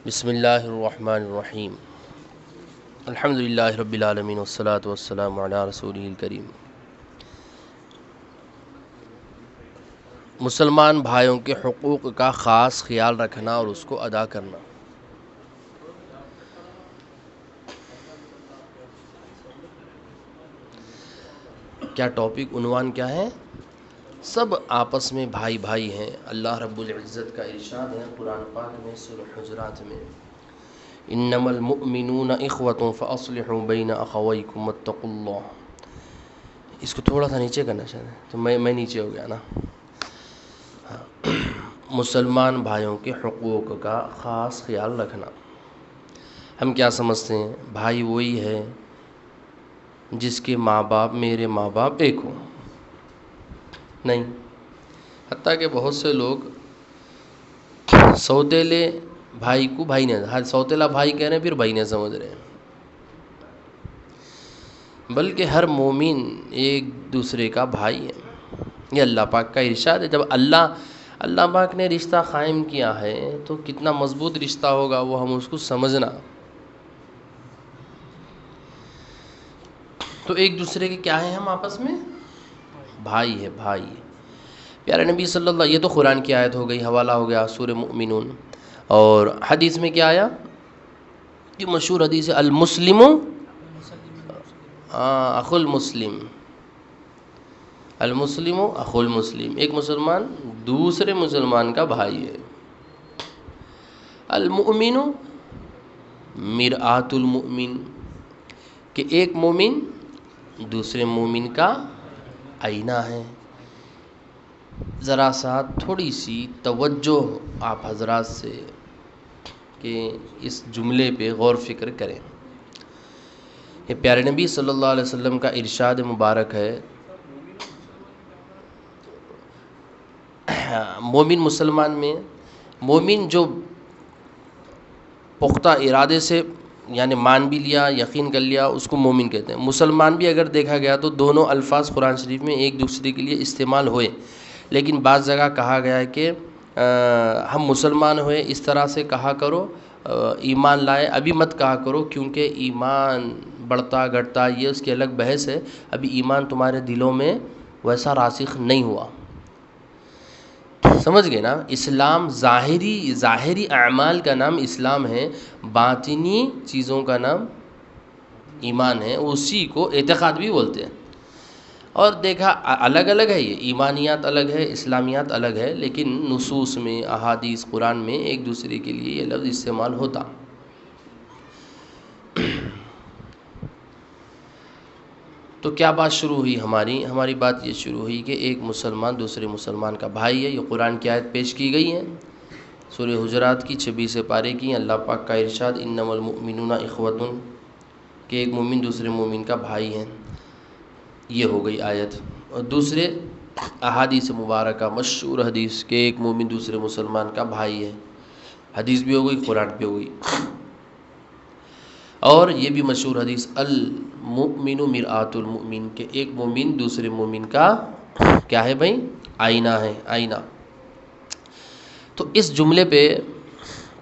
بسم اللہ الرحمن الرحیم الحمد للہ رب العالمین والصلاة والسلام علی رسولہ الکریم۔ مسلمان بھائیوں کے حقوق کا خاص خیال رکھنا اور اس کو ادا کرنا۔ کیا ٹاپک، عنوان کیا ہے؟ سب آپس میں بھائی بھائی ہیں۔ اللہ رب العزت کا ارشاد ہے قرآن پاک میں سورہ حجرات میں، انما المؤمنون اخوة فاصلحوا بین اخویکم واتقوا اللہ۔ اس کو تھوڑا سا نیچے کرنا چاہتے ہیں تو میں نیچے ہو گیا نا۔ مسلمان بھائیوں کے حقوق کا خاص خیال رکھنا۔ ہم کیا سمجھتے ہیں؟ بھائی وہی ہے جس کے ماں باپ، میرے ماں باپ ایک ہوں؟ نہیں، حتیٰ کہ بہت سے لوگ سوتیلے بھائی کو بھائی نہیں، سوتیلا بھائی کہہ رہے ہیں پھر بھائی نہیں سمجھ رہے ہیں۔ بلکہ ہر مومن ایک دوسرے کا بھائی ہے، یہ اللہ پاک کا ارشاد ہے۔ جب اللہ پاک نے رشتہ قائم کیا ہے تو کتنا مضبوط رشتہ ہوگا وہ ہم اس کو سمجھنا۔ تو ایک دوسرے کے کیا ہیں؟ ہم آپس میں بھائی ہے، بھائی ہے۔ پیارے نبی صلی اللہ، یہ تو قرآن کی آیت ہو گئی، حوالہ ہو گیا سورہ مؤمنون۔ اور حدیث میں کیا آیا؟ یہ مشہور حدیث ہے، المسلم اخو المسلم، المسلم اخو المسلم، ایک مسلمان دوسرے مسلمان کا بھائی ہے۔ المؤمن مرآۃ المؤمن، کہ ایک مومن دوسرے مومن کا آئینہ ہے۔ ذرا سا تھوڑی سی توجہ آپ حضرات سے کہ اس جملے پہ غور فکر کریں۔ یہ پیارے نبی صلی اللہ علیہ وسلم کا ارشاد مبارک ہے، مومن مسلمان میں، مومن جو پختہ ارادے سے یعنی مان بھی لیا، یقین کر لیا، اس کو مومن کہتے ہیں۔ مسلمان بھی اگر دیکھا گیا تو دونوں الفاظ قرآن شریف میں ایک دوسرے کے لیے استعمال ہوئے، لیکن بعض جگہ کہا گیا ہے کہ ہم مسلمان ہوئے، اس طرح سے کہا کرو، ایمان لائے ابھی مت کہا کرو، کیونکہ ایمان بڑھتا گھٹتا یہ اس کی الگ بحث ہے، ابھی ایمان تمہارے دلوں میں ویسا راسخ نہیں ہوا۔ سمجھ گئے نا؟ اسلام ظاہری اعمال کا نام اسلام ہے، باطنی چیزوں کا نام ایمان ہے، اسی کو اعتقاد بھی بولتے ہیں۔ اور دیکھا الگ الگ ہے، یہ ایمانیات الگ ہے، اسلامیات الگ ہے، لیکن نصوص میں، احادیث قرآن میں ایک دوسرے کے لیے یہ لفظ استعمال ہوتا۔ تو کیا بات شروع ہوئی ہماری بات یہ شروع ہوئی کہ ایک مسلمان دوسرے مسلمان کا بھائی ہے۔ یہ قرآن کی آیت پیش کی گئی ہے سورہ حجرات کی 26 پارے کی، اللہ پاک کا ارشاد انما المؤمنون اخوۃ، کہ ایک مومن دوسرے مومن کا بھائی ہے، یہ ہو گئی آیت۔ اور دوسرے احادیث مبارکہ، مشہور حدیث کہ ایک مومن دوسرے مسلمان کا بھائی ہے، حدیث بھی ہو گئی، قرآن بھی ہو گئی۔ اور یہ بھی مشہور حدیث المؤمن مرآۃ المؤمن، کہ ایک مومن دوسرے مومن کا کیا ہے بھائی؟ آئینہ ہے، آئینہ۔ تو اس جملے پہ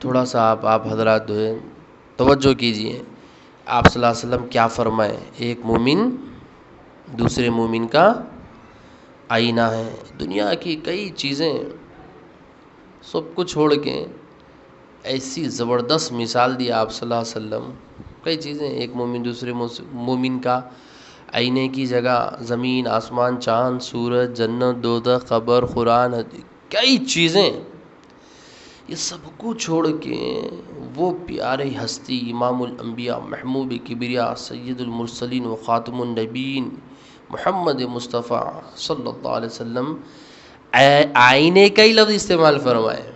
تھوڑا سا آپ حضرات جو ہے توجہ کیجئے، آپ صلی اللہ علیہ وسلم کیا فرمائے؟ ایک مومن دوسرے مومن کا آئینہ ہے۔ دنیا کی کئی چیزیں سب کو چھوڑ کے ایسی زبردست مثال دی آپ صلی اللہ علیہ وسلم، کئی چیزیں، ایک مومن دوسرے مومن کا آئینے کی جگہ زمین، آسمان، چاند، سورج، جنت، دوزخ، قبر، قرآن، کئی چیزیں، یہ سب کو چھوڑ کے وہ پیارے ہستی، امام الانبیاء، محمود کبریا، سید المرسلین و خاتم النبیین محمد مصطفیٰ صلی اللہ علیہ وسلم آئینے کا ہی لفظ استعمال فرمائے۔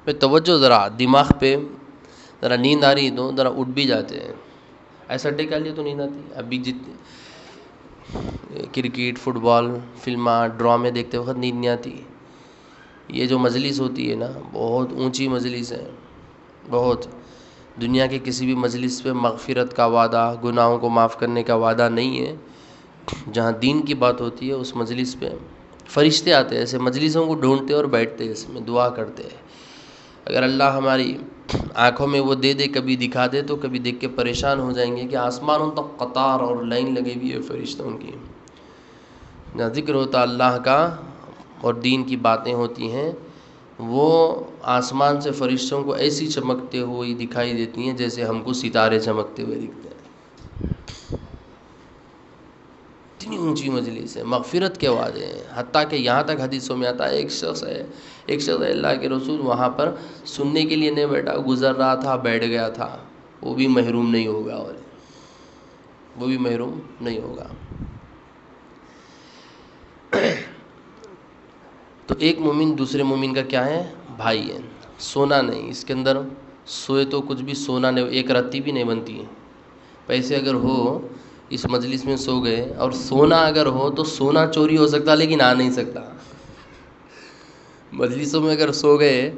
میں توجہ ذرا دماغ پہ، ذرا نیند آ رہی تو ذرا اٹھ بھی جاتے ہیں، ایسا ٹیکا لیے تو نیند آتی۔ ابھی جتنے کرکٹ، فٹ بال، فلمیں، ڈرامے دیکھتے وقت نیند نہیں آتی۔ یہ جو مجلس ہوتی ہے نا، بہت اونچی مجلس ہے، بہت، دنیا کے کسی بھی مجلس پہ مغفرت کا وعدہ، گناہوں کو معاف کرنے کا وعدہ نہیں ہے۔ جہاں دین کی بات ہوتی ہے اس مجلس پہ فرشتے آتے ہیں، ایسے مجلسوں کو ڈھونڈتے اور بیٹھتے ہیں، اس میں دعا کرتے ہیں، اگر اللہ ہماری آنکھوں میں وہ دے دے، کبھی دکھا دے تو کبھی دیکھ کے پریشان ہو جائیں گے کہ آسمانوں تک قطار اور لائن لگی ہوئی ہے فرشتوں کی، نہ ذکر ہوتا اللہ کا اور دین کی باتیں ہوتی ہیں، وہ آسمان سے فرشتوں کو ایسی چمکتے ہوئی دکھائی دیتی ہیں جیسے ہم کو ستارے چمکتے ہوئے دکھتے ہیں۔ اتنی اونچی مجلس ہے، مغفرت کے وعدے ہیں، حتیٰ کہ یہاں تک حدیثوں میں آتا ہے ایک شخص ہے اللہ کے رسول وہاں پر سننے کے لیے نہیں بیٹھا، گزر رہا تھا، بیٹھ گیا تھا، وہ بھی محروم نہیں ہوگا، اور وہ بھی محروم نہیں ہوگا۔ تو ایک مومن دوسرے مومن کا کیا ہے؟ بھائی ہے، سونا نہیں، اس کے اندر سوئے تو کچھ بھی سونا نہیں، ایک رتی بھی نہیں بنتی ہے۔ پیسے اگر ہو اس مجلس میں سو گئے، اور سونا اگر ہو تو سونا چوری ہو سکتا لیکن آ نہیں سکتا۔ مجلسوں میں اگر سو گئے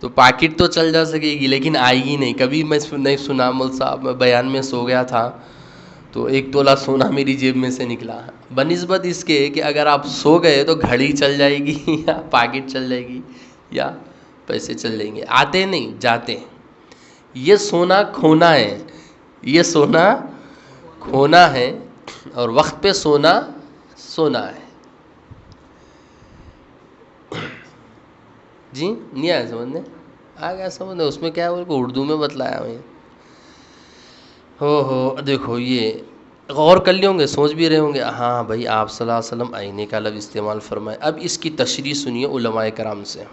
تو پاکٹ تو چل جا سکے گی لیکن آئے گی نہیں۔ کبھی میں نہیں سنا مول صاحب، میں بیان میں سو گیا تھا تو 1 تولہ سونا میری جیب میں سے نکلا، بنسبت اس کے کہ اگر آپ سو گئے تو گھڑی چل جائے گی یا پاکٹ چل جائے گی یا پیسے چل جائیں گے، آتے نہیں جاتے۔ یہ سونا کھونا ہے، یہ سونا کھونا ہے، اور وقت پہ سونا سونا ہے۔ جی نہیں آیا سمجھنے؟ آ گیا سمجھنے؟ اس میں کیا ہے، کو اردو میں بتلایا میں۔ دیکھو یہ غور کر لیے ہوں گے، سوچ بھی رہے ہوں گے، ہاں بھائی آپ صلی اللہ علیہ وسلم آئینے کا لفظ استعمال فرمائے۔ اب اس کی تشریح سنیے علماء کرام سے۔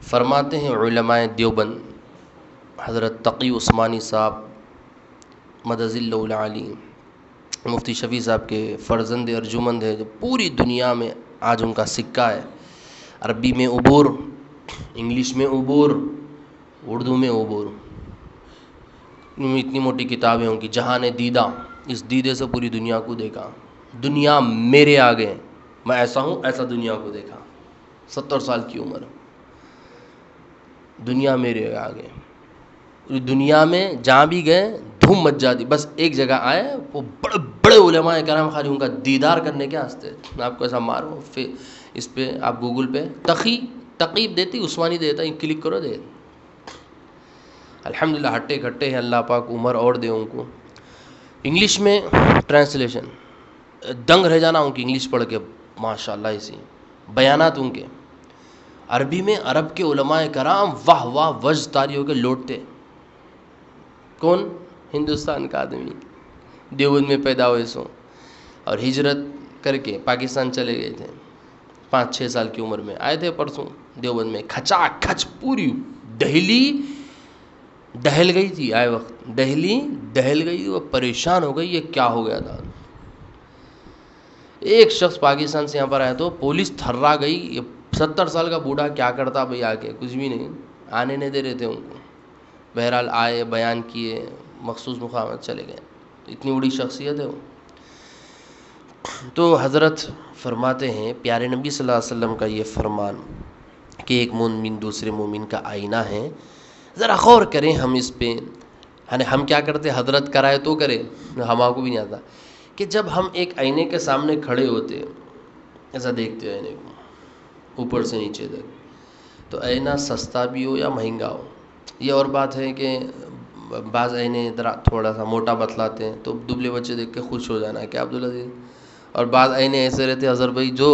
فرماتے ہیں علماء دیوبند، حضرت تقی عثمانی صاحب مدظ اللہ العلی، مفتی شفیع صاحب کے فرزند ارجمند ہے، جو پوری دنیا میں آج ان کا سکہ ہے، عربی میں عبور، انگلش میں عبور، اردو میں عبور، اتنی موٹی کتاب ہے ان کی، جہاں نے دیدہ، اس دیدے سے پوری دنیا کو دیکھا، دنیا میرے آگے، میں ایسا ہوں ایسا دنیا کو دیکھا، 70 سال کی عمر، دنیا میرے آگے، دنیا میں جہاں بھی گئے دھوم مچ جاتی، بس ایک جگہ آئے وہ بڑے بڑے علماء کرام خالی ان کا دیدار کرنے کے واسطے، میں آپ کو ایسا ماروں اس پہ آپ گوگل پہ تقیب دیتی عثمانی دیتا، کلک کرو دے، الحمدللہ ہٹے کھٹے ہیں، اللہ پاک عمر اور دے ان کو۔ انگلش میں ٹرانسلیشن دنگ رہ جانا ان کی انگلش پڑھ کے، ماشاءاللہ اسی بیانات ان کے۔ عربی میں عرب کے علماء کرام واہ واہ وجد طاری ہو کے لوٹتے۔ کون؟ ہندوستان کا آدمی، دیوبند میں پیدا ہوئے سو، اور ہجرت کر کے پاکستان چلے گئے تھے، 5-6 سال کی عمر میں آئے تھے پرسوں دیوبند میں، کھچا کھچ پوری دہلی دہل گئی تھی، آئے وقت دہلی دہل گئی، وہ پریشان ہو گئی، یہ کیا ہو گیا تھا۔ ایک شخص پاکستان سے یہاں پر آیا تو پولیس تھرا گئی، یہ 70 سال کا بوڑھا کیا کرتا بھئی، آ کے کچھ بھی نہیں، آنے نہیں دے رہے تھے ان کو۔ بہرحال آئے، بیان کیے، مخصوص مقامات چلے گئے، اتنی بڑی شخصیت ہے وہ۔ تو حضرت فرماتے ہیں پیارے نبی صلی اللہ علیہ وسلم کا یہ فرمان کہ ایک مومن دوسرے مومن کا آئینہ ہے، ذرا غور کریں ہم اس پہ، یعنی ہم کیا کرتے، حضرت کرائے تو کرے، ہم کو بھی نہیں آتا، کہ جب ہم ایک آئینے کے سامنے کھڑے ہوتے، ایسا دیکھتے آئینے کو اوپر سے نیچے تک، تو آئینہ سستا بھی ہو یا مہنگا ہو، یہ اور بات ہے کہ بعض آئینے تھوڑا سا موٹا بتلاتے ہیں تو دبلے بچے دیکھ کے خوش ہو جانا ہے، کیا عبدالعزیز، اور بعض آئینے ایسے رہتے ہیں اظہر بھائی جو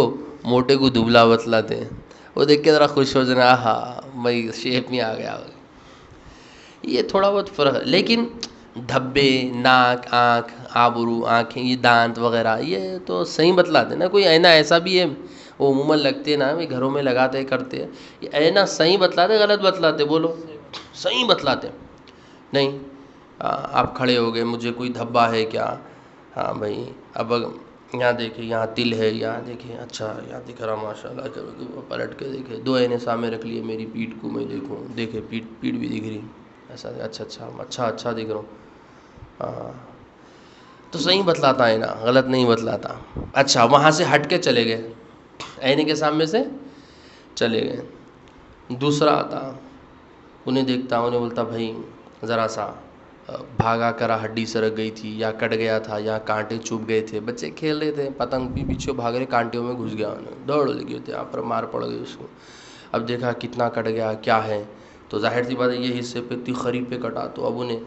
موٹے کو دبلا بتلاتے ہیں، وہ دیکھ کے ذرا خوش ہو جانا، ہاں بھائی شیپ میں آ گیا۔ یہ تھوڑا بہت فرق ہے، لیکن دھبے، ناک، آنکھ، آبرو، آنکھیں، یہ دانت وغیرہ یہ تو صحیح بتلاتے ہیں نا۔ کوئی آئینہ ایسا بھی ہے، وہ عموماً لگتے ہیں نا، گھروں میں لگاتے کرتے ہیں، یہ آئینہ صحیح بتلاتے غلط بتلاتے؟ بولو، صحیح بتلاتے نہیں۔ آپ کھڑے ہو گئے، مجھے کوئی دھبا ہے کیا؟ ہاں بھائی، اب یہاں دیکھیں، یہاں تل ہے، یہاں دیکھیں، اچھا یہاں دکھ رہا، ماشاء اللہ، پلٹ کے دیکھے، 2 آئینے سامنے رکھ لیے میری پیٹھ کو، میں دیکھوں، دیکھے پیٹھ بھی دکھ رہی، ایسا اچھا دکھ رہا ہوں، ہاں تو صحیح بتلاتا ہے نا، غلط نہیں بتلاتا۔ اچھا وہاں سے ہٹ کے چلے گئے، آئینے کے سامنے سے چلے گئے، دوسرا آتا، انہیں دیکھتا، انہیں بولتا بھائی ذرا سا بھاگا کرا ہڈی سرک گئی تھی، یا کٹ گیا تھا، یا کانٹے چوب گئے تھے، بچے کھیل رہے تھے، پتنگ بھی پیچھے بھاگ رہے، کانٹوں میں گھس گیا، انہیں دوڑ لگی ہوتے، یہاں پر مار پڑ گئی اس کو۔ اب دیکھا کتنا کٹ گیا کیا ہے، تو ظاہر سی بات ہے یہ حصے پہ اتنی قریب پہ کٹا، تو اب انہیں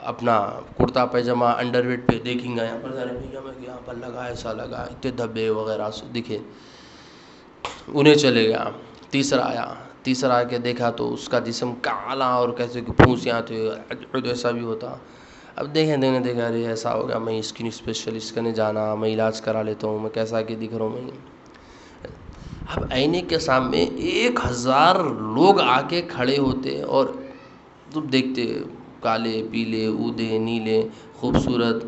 اپنا کرتا پیجامہ انڈر ویٹ پہ دیکھیں گا، یہاں پر ظاہر پیجامہ یہاں پر لگا، ایسا لگا، اتنے دھبے وغیرہ دکھے، انہیں چلے گیا۔ تیسرا آ کے دیکھا تو اس کا جسم کالا اور کیسے کہ پھونسیاں تھے، ایسا بھی ہوتا۔ اب دیکھا ارے ایسا ہو گیا، میں اسکن اسپیشلسٹ کرنے جانا، میں علاج کرا لیتا ہوں، میں کیسا کہ دکھ رہا ہوں میں۔ اب آئینے کے سامنے 1000 لوگ آ کے کھڑے ہوتے اور تم دیکھتے، کالے پیلے اودے نیلے خوبصورت،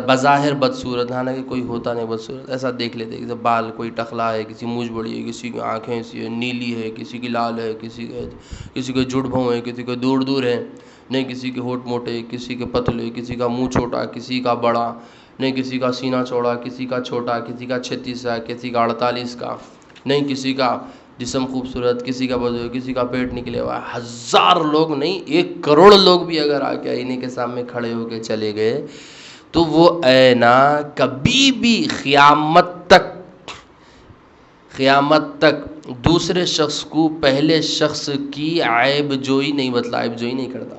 بظاہر بدصورت، حالانکہ کوئی ہوتا نہیں بدصورت، ایسا دیکھ لیتے کہ بال کوئی ٹخلا ہے، کسی مونچھ بڑی ہے، کسی کی آنکھیں ایسی ہے نیلی ہے، کسی کی لال ہے، کسی کے جڑ بھوں ہے، کسی کے دور ہے، نہیں کسی کے ہونٹ موٹے، کسی کے پتلے، کسی کا منہ چھوٹا، کسی کا بڑا، نہیں کسی کا سینہ چوڑا، کسی کا چھوٹا، کسی کا 36 کا، کسی کا 48 کا، نہیں کسی کا جسم خوبصورت، کسی کا بدو، کسی کا پیٹ نکلے ہوا ہے۔ 1000 لوگ نہیں، 1 کروڑ لوگ بھی اگر آ کے آئینے کے سامنے کھڑے ہو کے چلے گئے تو وہ آئینہ کبھی بھی قیامت تک دوسرے شخص کو پہلے شخص کی عیب جوئی نہیں کرتا۔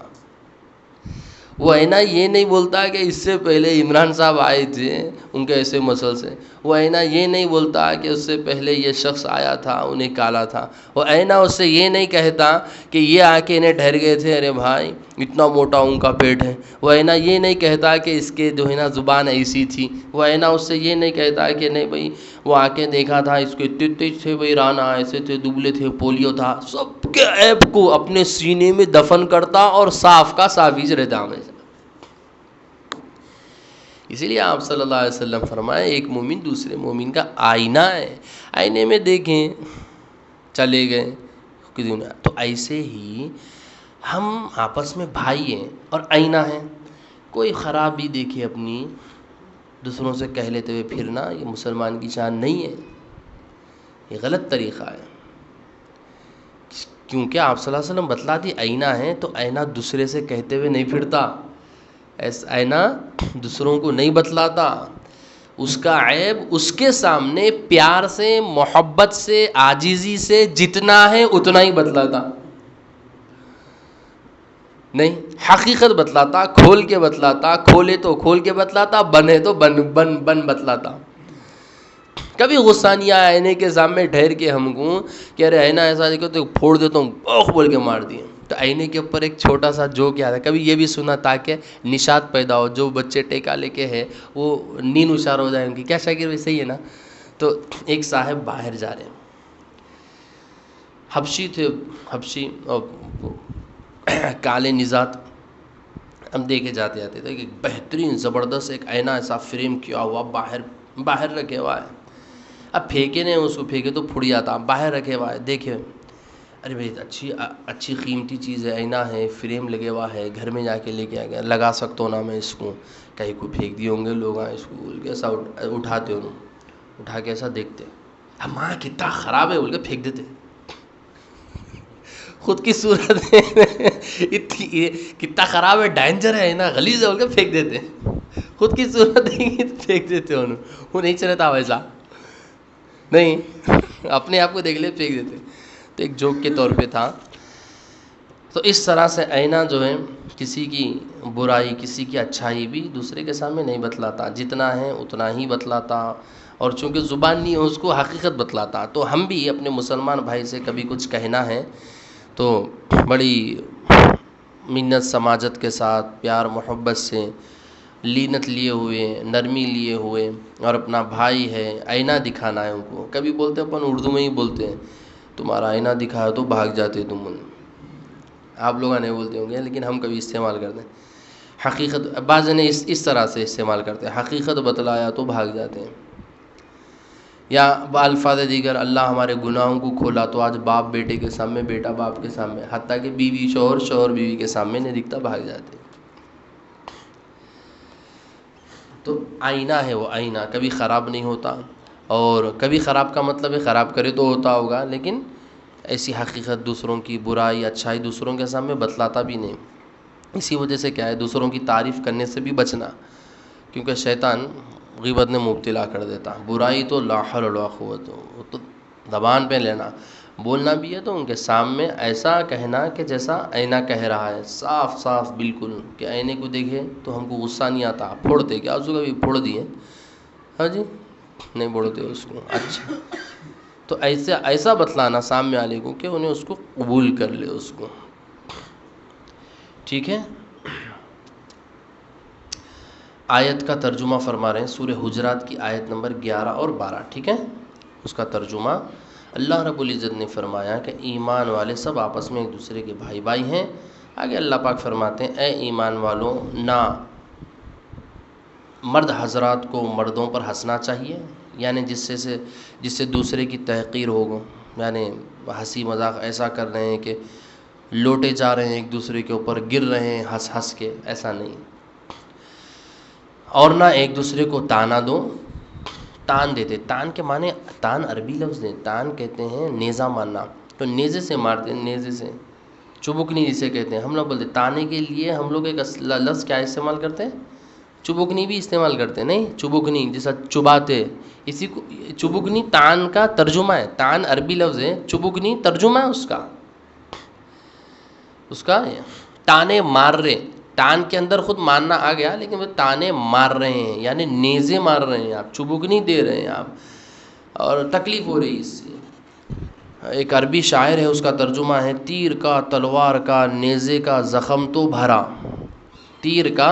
وہ آئینہ یہ نہیں بولتا کہ اس سے پہلے عمران صاحب آئے تھے ان کے ایسے مسلس ہیں، وہ آئینہ یہ نہیں بولتا کہ اس سے پہلے یہ شخص آیا تھا انہیں کالا تھا، وہ آئینہ اس سے یہ نہیں کہتا کہ یہ آ کے انہیں ڈر گئے تھے ارے بھائی اتنا موٹا ان کا پیٹ ہے، وہ آئینہ یہ نہیں کہتا کہ اس کے جو ہے نا زبان ایسی تھی، وہ آئینہ اس سے یہ نہیں کہتا کہ نہیں بھائی وہ آ کے دیکھا تھا اس کے اتنے تھے بھائی رانا ایسے تھے، دبلے تھے، پولیو تھا، سب کے عیب کو اپنے سینے میں دفن کرتا اور صاف کا صافیج رہتا ہمیشہ۔ اسی لیے آپ صلی اللہ علیہ وسلم فرمائے ایک مومن دوسرے مومن کا آئینہ ہے، آئینے میں دیکھیں چلے گئے تو ایسے ہی ہم آپس میں بھائی ہیں اور آئینہ ہیں، کوئی خرابی دیکھے اپنی دوسروں سے کہہ لیتے ہوئے پھرنا یہ مسلمان کی شان نہیں ہے، یہ غلط طریقہ ہے، کیونکہ آپ صلی اللہ علیہ وسلم بتلا دی آئینہ ہے تو آئینہ دوسرے سے کہتے ہوئے نہیں پھرتا، آئینہ دوسروں کو نہیں بتلاتا، اس کا عیب اس کے سامنے پیار سے محبت سے عاجزی سے جتنا ہے اتنا ہی بتلاتا، نہیں حقیقت بتلاتا، کھول کے بتلاتا، کھولے تو کھول کے بتلاتا، بنے تو بن بتلاتا۔ کبھی غصہ نہیں آیا آئینے کے سامنے ٹھہر کے ہم کو کہ ارے آئینہ ایسا دیکھو تو پھوڑ دیتا ہوں اوہ بول کے مار دیے، تو آئینے کے اوپر ایک چھوٹا سا جوک یاد ہے، کبھی یہ بھی سنا تاکہ نشاط پیدا ہو، جو بچے ٹیکا لے کے ہے وہ نیند اشار ہو جائے ان کی، کیا شاکر بھائی صحیح ہے نا؟ تو ایک صاحب باہر جا رہے ہیں، حبشی اور کالے نژاد، ہم دیکھے جاتے تھے کہ بہترین زبردست ایک آئینہ ایسا فریم کیا ہوا باہر رکھے ہوا ہے، اب پھینکے نہیں اس کو، پھینکے تو پھڑ جاتا، باہر رکھے ہوا ہے، دیکھے ارے بھائی اچھی قیمتی چیز ہے، آئینہ ہے، فریم لگے ہوا ہے، گھر میں جا کے لے کے آ گیا، لگا سکتا ہوں نا میں اس کو، کہیں کو پھینک دیے ہوں گے لوگ اس کو بول کے، ایسا اٹھاتے ہوں، اٹھا کے ایسا دیکھتے اب ماں کتنا خراب ہے بول کے پھینک دیتے، خود کی صورت کتنا خراب ہے، ڈینجر ہے نا، غلیظ ہے بول کے پھینک دیتے، خود کی صورت پھینک دیتے انہوں، وہ نہیں چلتا ویسا نہیں، اپنے آپ کو دیکھ لے پھینک دیتے، تو ایک جوک کے طور پہ تھا۔ تو اس طرح سے آئینہ جو ہے کسی کی برائی کسی کی اچھائی بھی دوسرے کے سامنے نہیں بتلاتا، جتنا ہے اتنا ہی بتلاتا، اور چونکہ زبان نہیں ہے اس کو حقیقت بتلاتا۔ تو ہم بھی اپنے مسلمان بھائی سے کبھی کچھ کہنا ہے تو بڑی منت سماجت کے ساتھ پیار محبت سے لینت لیے ہوئے نرمی لیے ہوئے، اور اپنا بھائی ہے آئینہ دکھانا ہے ان کو۔ کبھی بولتے اپن اردو میں ہی بولتے ہیں تمہارا آئینہ دکھایا تو بھاگ جاتے تم، آپ لوگ نہیں بولتے ہوں گے لیکن ہم کبھی استعمال کرتے ہیں حقیقت، بعض نے اس طرح سے استعمال کرتے ہیں، حقیقت بتلایا تو بھاگ جاتے ہیں، یا الفاظ دیگر اللہ ہمارے گناہوں کو کھولا تو آج باپ بیٹے کے سامنے، بیٹا باپ کے سامنے، حتیٰ کہ بیوی شوہر بیوی کے سامنے نہیں دکھتا، بھاگ جاتے ہیں۔ تو آئینہ ہے وہ آئینہ کبھی خراب نہیں ہوتا، اور کبھی خراب کا مطلب ہے خراب کرے تو ہوتا ہوگا، لیکن ایسی حقیقت دوسروں کی برائی اچھائی دوسروں کے سامنے بتلاتا بھی نہیں۔ اسی وجہ سے کیا ہے دوسروں کی تعریف کرنے سے بھی بچنا، کیونکہ شیطان غیبت نے مبتلا کر دیتا، برائی تو لا حول ولا قوت، وہ تو زبان پہ لینا، بولنا بھی ہے تو ان کے سامنے ایسا کہنا کہ جیسا آئینہ کہہ رہا ہے، صاف صاف بالکل، کہ آئینے کو دیکھے تو ہم کو غصہ نہیں آتا، پھوڑتے کیا اس کو کبھی پھوڑ دیے؟ ہاں جی، نہیں بولتے اس کو. اچھا، تو ایسا بتلانا سامنے والے کو کہ انہیں اس کو قبول کر لے اس کو. ٹھیک ہے. آیت کا ترجمہ فرما رہے ہیں سورہ حجرات کی آیت نمبر 11 اور 12. ٹھیک ہے، اس کا ترجمہ اللہ رب العزت نے فرمایا کہ ایمان والے سب آپس میں ایک دوسرے کے بھائی بھائی ہیں. آگے اللہ پاک فرماتے ہیں اے ایمان والوں، نہ مرد حضرات کو مردوں پر ہنسنا چاہیے، یعنی جس سے دوسرے کی تحقیر ہو، یعنی ہنسی مذاق ایسا کر رہے ہیں کہ لوٹے جا رہے ہیں ایک دوسرے کے اوپر، گر رہے ہیں ہنس ہنس کے، ایسا نہیں. اور نہ ایک دوسرے کو تانا دو. تان دیتے، تان کے معنی، تان عربی لفظ ہے، تان کہتے ہیں نیزہ مارنا، تو نیزے سے مارتے ہیں، نیزے سے. چبکنی جسے کہتے ہیں، ہم لوگ بولتے تانے کے لیے ہم لوگ ایک لفظ کیا استعمال کرتے ہیں؟ چبکنی بھی استعمال کرتے ہیں. نہیں، چبکنی جیسا چباتے، اسی کو چبکنی تان کا ترجمہ ہے. تان عربی لفظ ہے، چبکنی ترجمہ ہے اس کا تانے مار رہے. تان کے اندر خود مارنا آ گیا، لیکن وہ تانے مار رہے ہیں، یعنی نیزے مار رہے ہیں آپ، چبکنی دے رہے ہیں آپ، اور تکلیف ہو رہی اس سے. ایک عربی شاعر ہے، اس کا ترجمہ ہے تیر کا تلوار کا نیزے کا زخم تو بھرا. تیر کا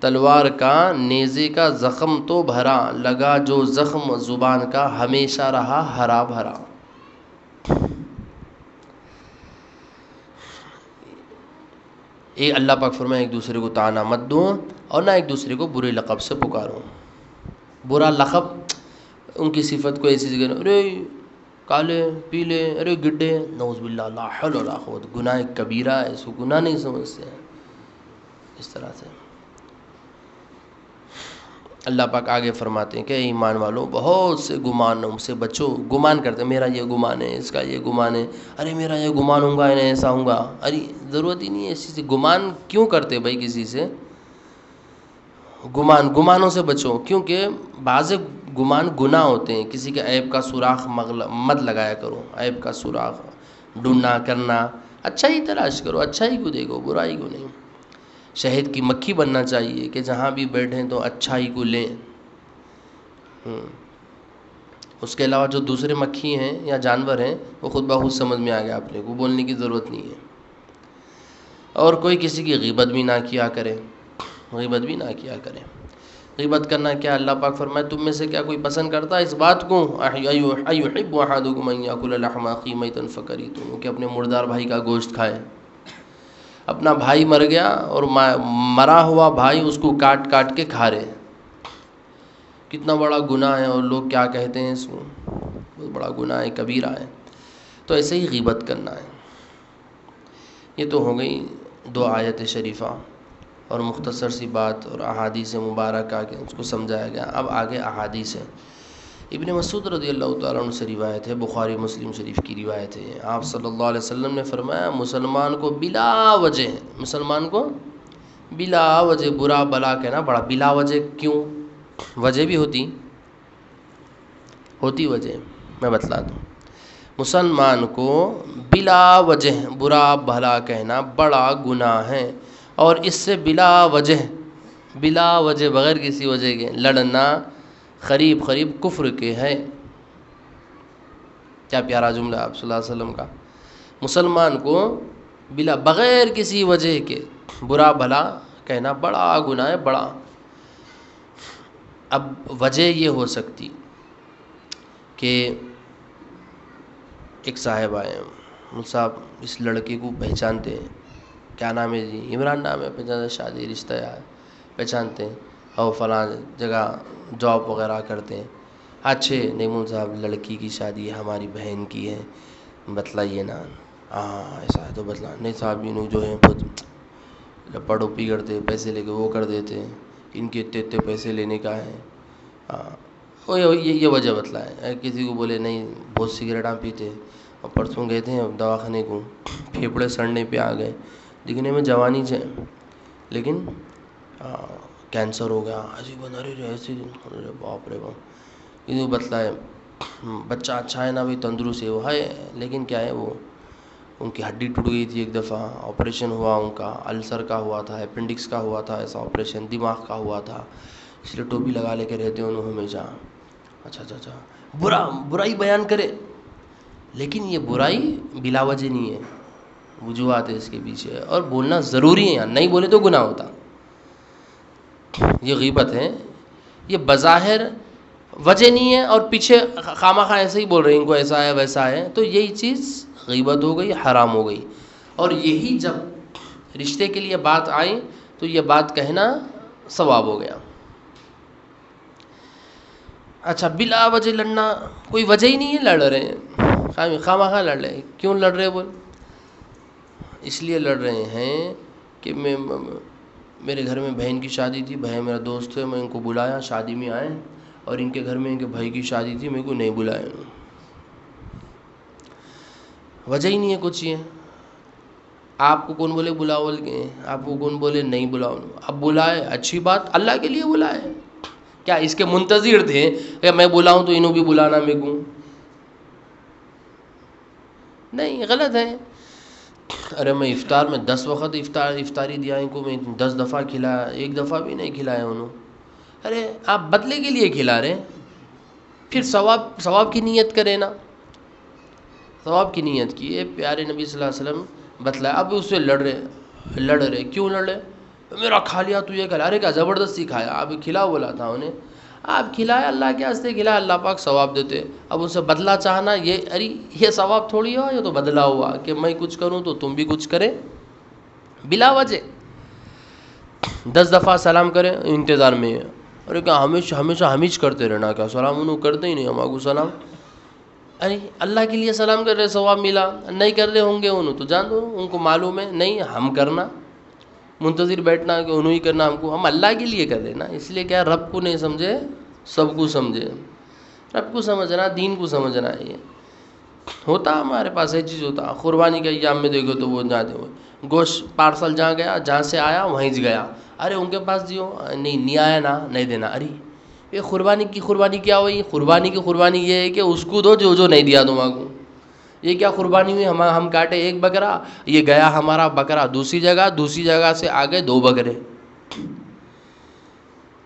تلوار کا نیزے کا زخم تو بھرا، لگا جو زخم زبان کا ہمیشہ رہا ہرا بھرا. اللہ پاک فرمائے ایک دوسرے کو تانا مت دو، اور نہ ایک دوسرے کو برے لقب سے پکارو. برا لقب، ان کی صفت کو ایسی جگہ، ارے کالے پیلے، ارے گڈے، نعوذ باللہ، لا حول ولا قوت، گناہ کبیرہ ہے، اس کو گناہ نہیں سمجھتے ہیں اس طرح سے. اللہ پاک آگے فرماتے ہیں کہ ایمان والوں، بہت سے گمانوں سے بچو. گمان کرتے، میرا یہ گمان ہے، اس کا یہ گمان ہے، ارے میرا یہ گمان ہوں گا، انہیں ایسا ہوں گا. ارے ضرورت ہی نہیں ہے اسی سے گمان کیوں کرتے بھائی کسی سے؟ گمانوں سے بچو، کیونکہ بعض گمان گناہ ہوتے ہیں. کسی کے عیب کا سوراخ مت لگایا کرو، عیب کا سوراخ ڈھونڈنا کرنا، اچھا ہی تلاش کرو، اچھا ہی کو دیکھو، برائی کو نہیں. شہد کی مکھی بننا چاہیے کہ جہاں بھی بیٹھیں تو اچھائی کو لیں. اس کے علاوہ جو دوسرے مکھی ہیں یا جانور ہیں، وہ خود بخود سمجھ میں آ گیا، اپنے کو بولنے کی ضرورت نہیں ہے. اور کوئی کسی کی غیبت بھی نہ کیا کرے، غیبت بھی نہ کیا کرے. غیبت کرنا کیا؟ اللہ پاک فرمائے تم میں سے کیا کوئی پسند کرتا ہے اس بات کو، ایحب احدکم ان یاکل لحم اخیہ میتا فکریتموہ، کہ اپنے مردار بھائی کا گوشت کھائے. اپنا بھائی مر گیا اور مرا ہوا بھائی اس کو کاٹ کاٹ کے کھا رہے. کتنا بڑا گناہ ہے، اور لوگ کیا کہتے ہیں اس کو، بہت بڑا گناہ ہے، کبیرہ ہے. تو ایسے ہی غیبت کرنا ہے. یہ تو ہو گئی 2 آیت شریفہ اور مختصر سی بات، اور احادیث مبارکہ کے اس کو سمجھایا گیا. اب آگے احادیث ہے. ابن مسعود رضی اللہ تعالیٰ عنہ سے روایت ہے، بخاری مسلم شریف کی روایت ہے. آپ صلی اللہ علیہ وسلم نے فرمایا مسلمان کو بلا وجہ برا بلا کہنا بڑا. بلا وجہ کیوں؟ وجہ بھی ہوتی وجہ، میں بتلا دوں. مسلمان کو بلا وجہ برا بھلا کہنا بڑا گناہ ہے، اور اس سے بلا وجہ بغیر کسی وجہ کے لڑنا قریب کفر کے ہے. کیا پیارا جملہ آپ صلی اللہ علیہ وسلم کا. مسلمان کو بغیر کسی وجہ کے برا بھلا کہنا بڑا گناہ ہے، بڑا. اب وجہ یہ ہو سکتی کہ ایک صاحب آئے، صاحب اس لڑکے کو پہچانتے ہیں، کیا نام ہے جی؟ عمران نام ہے، پہچانتے، شادی رشتہ ہے، پہچانتے ہیں، اور فلاں جگہ جاب وغیرہ کرتے ہیں. اچھے نیمون صاحب لڑکی کی شادی ہے، ہماری بہن کی ہے، بتلائیے نا. ہاں ایسا ہے تو بتلا. نہیں صاحب انہوں جو ہیں بہت لپڑ اوپی کرتے، پیسے لے کے وہ کر دیتے ہیں، ان کے اتنے پیسے لینے کا ہے. ہاں یہ وجہ بتلائے. کسی کو بولے نہیں بہت سگریٹاں پیتے، اور پرسوں گئے تھے دواخانے کو، پھیپھڑے سڑنے پہ آ گئے، دکھنے میں جوانی سے، لیکن کینسر ہو گیا. ایسی بنا رہی ایسی، باپ رے باپ. یہ بتلائے بچہ اچھا ہے نا بھائی، تندرست ہے وہ ہے، لیکن کیا ہے وہ ان کی ہڈی ٹوٹ گئی تھی ایک دفعہ، آپریشن ہوا ان کا، السر کا ہوا تھا، اپینڈکس کا ہوا تھا ایسا آپریشن، دماغ کا ہوا تھا، اس لیے ٹوپی لگا لے کے رہتے ہیں انہوں ہمیشہ. اچھا برائی بیان کرے، لیکن یہ برائی بلا وجہ نہیں ہے، وجوہات ہے اس کے پیچھے، اور بولنا ضروری ہے، نہیں بولے تو گناہ ہوتا. یہ غیبت ہے، یہ بظاہر وجہ نہیں ہے اور پیچھے خامخواہ ایسے ہی بول رہے ہیں ان کو ایسا ہے ویسا ہے، تو یہی چیز غیبت ہو گئی، حرام ہو گئی. اور یہی جب رشتے کے لیے بات آئی تو یہ بات کہنا ثواب ہو گیا. اچھا بلا وجہ لڑنا، کوئی وجہ ہی نہیں ہے، لڑ رہے ہیں خامخواہ لڑ رہے ہیں. کیوں لڑ رہے بول؟ اس لیے لڑ رہے ہیں کہ میرے گھر میں بہن کی شادی تھی، بہن میرا دوست ہے، میں ان کو بلایا، شادی میں آئے، اور ان کے گھر میں ان کے بھائی کی شادی تھی، میرے کو نہیں بلایا. وجہ ہی نہیں ہے کچھ. یہ آپ کو کون بولے بلاؤ کے، آپ کو کون بولے نہیں بلاؤ؟ اب بلائے اچھی بات، اللہ کے لیے بلائے. کیا اس کے منتظر تھے کہ میں بلاؤں تو انہوں بھی بلانا میرے کو؟ نہیں، غلط ہے. ارے میں افطار میں 10 وقت افطاری دیا ان کو، میں 10 دفعہ کھلایا، ایک دفعہ بھی نہیں کھلایا انہوں. ارے آپ بدلے کے لیے کھلا رہے، پھر ثواب کی نیت کرے نا، ثواب کی نیت کیے. پیارے نبی صلی اللہ علیہ وسلم بتلایا. اب اس سے لڑ رہے. کیوں لڑ رہے؟ میرا کھا لیا تو یہ کھلا. ارے کیا زبردستی کھایا؟ اب کھلا بولا تھا انہیں، آپ کھلایا اللہ کے واسطے کھلایا، اللہ پاک ثواب دیتے. اب اسے بدلہ چاہنا، یہ ثواب تھوڑی ہوا، یہ تو بدلہ ہوا کہ میں کچھ کروں تو تم بھی کچھ کرے بلا وجہ. 10 دفعہ سلام کریں انتظار میں. ارے کیا ہمیشہ ہمیش کرتے رہنا؟ کیا سلام انہوں کرتے ہی نہیں ہم کو سلام؟ ارے اللہ کے لیے سلام کر رہے، ثواب ملا. نہیں کر رہے ہوں گے انہوں تو جان دو، ان کو معلوم ہے نہیں ہم کرنا، منتظر بیٹھنا کہ انہوں ہی کرنا ہم کو. ہم اللہ کے لیے کر رہے نا، اس لیے کیا رب کو نہیں سمجھے سب کو سمجھے. رب کو سمجھنا، دین کو سمجھنا. یہ ہوتا ہمارے پاس یہ چیز ہوتا. قربانی کے ایام میں دیکھو تو وہ جاتے ہوئے گوشت پارسل جہاں گیا، جہاں سے آیا وہیں گیا. ارے ان کے پاس دیو، نہیں آیا نا، نہیں دینا. ارے یہ قربانی کیا ہوئی؟ قربانی یہ ہے کہ اس کو دو جو نہیں دیا تم کو. یہ کیا قربانی ہوئی؟ ہم کاٹے ایک بکرا، یہ گیا ہمارا بکرا دوسری جگہ سے آگے 2 بکرے.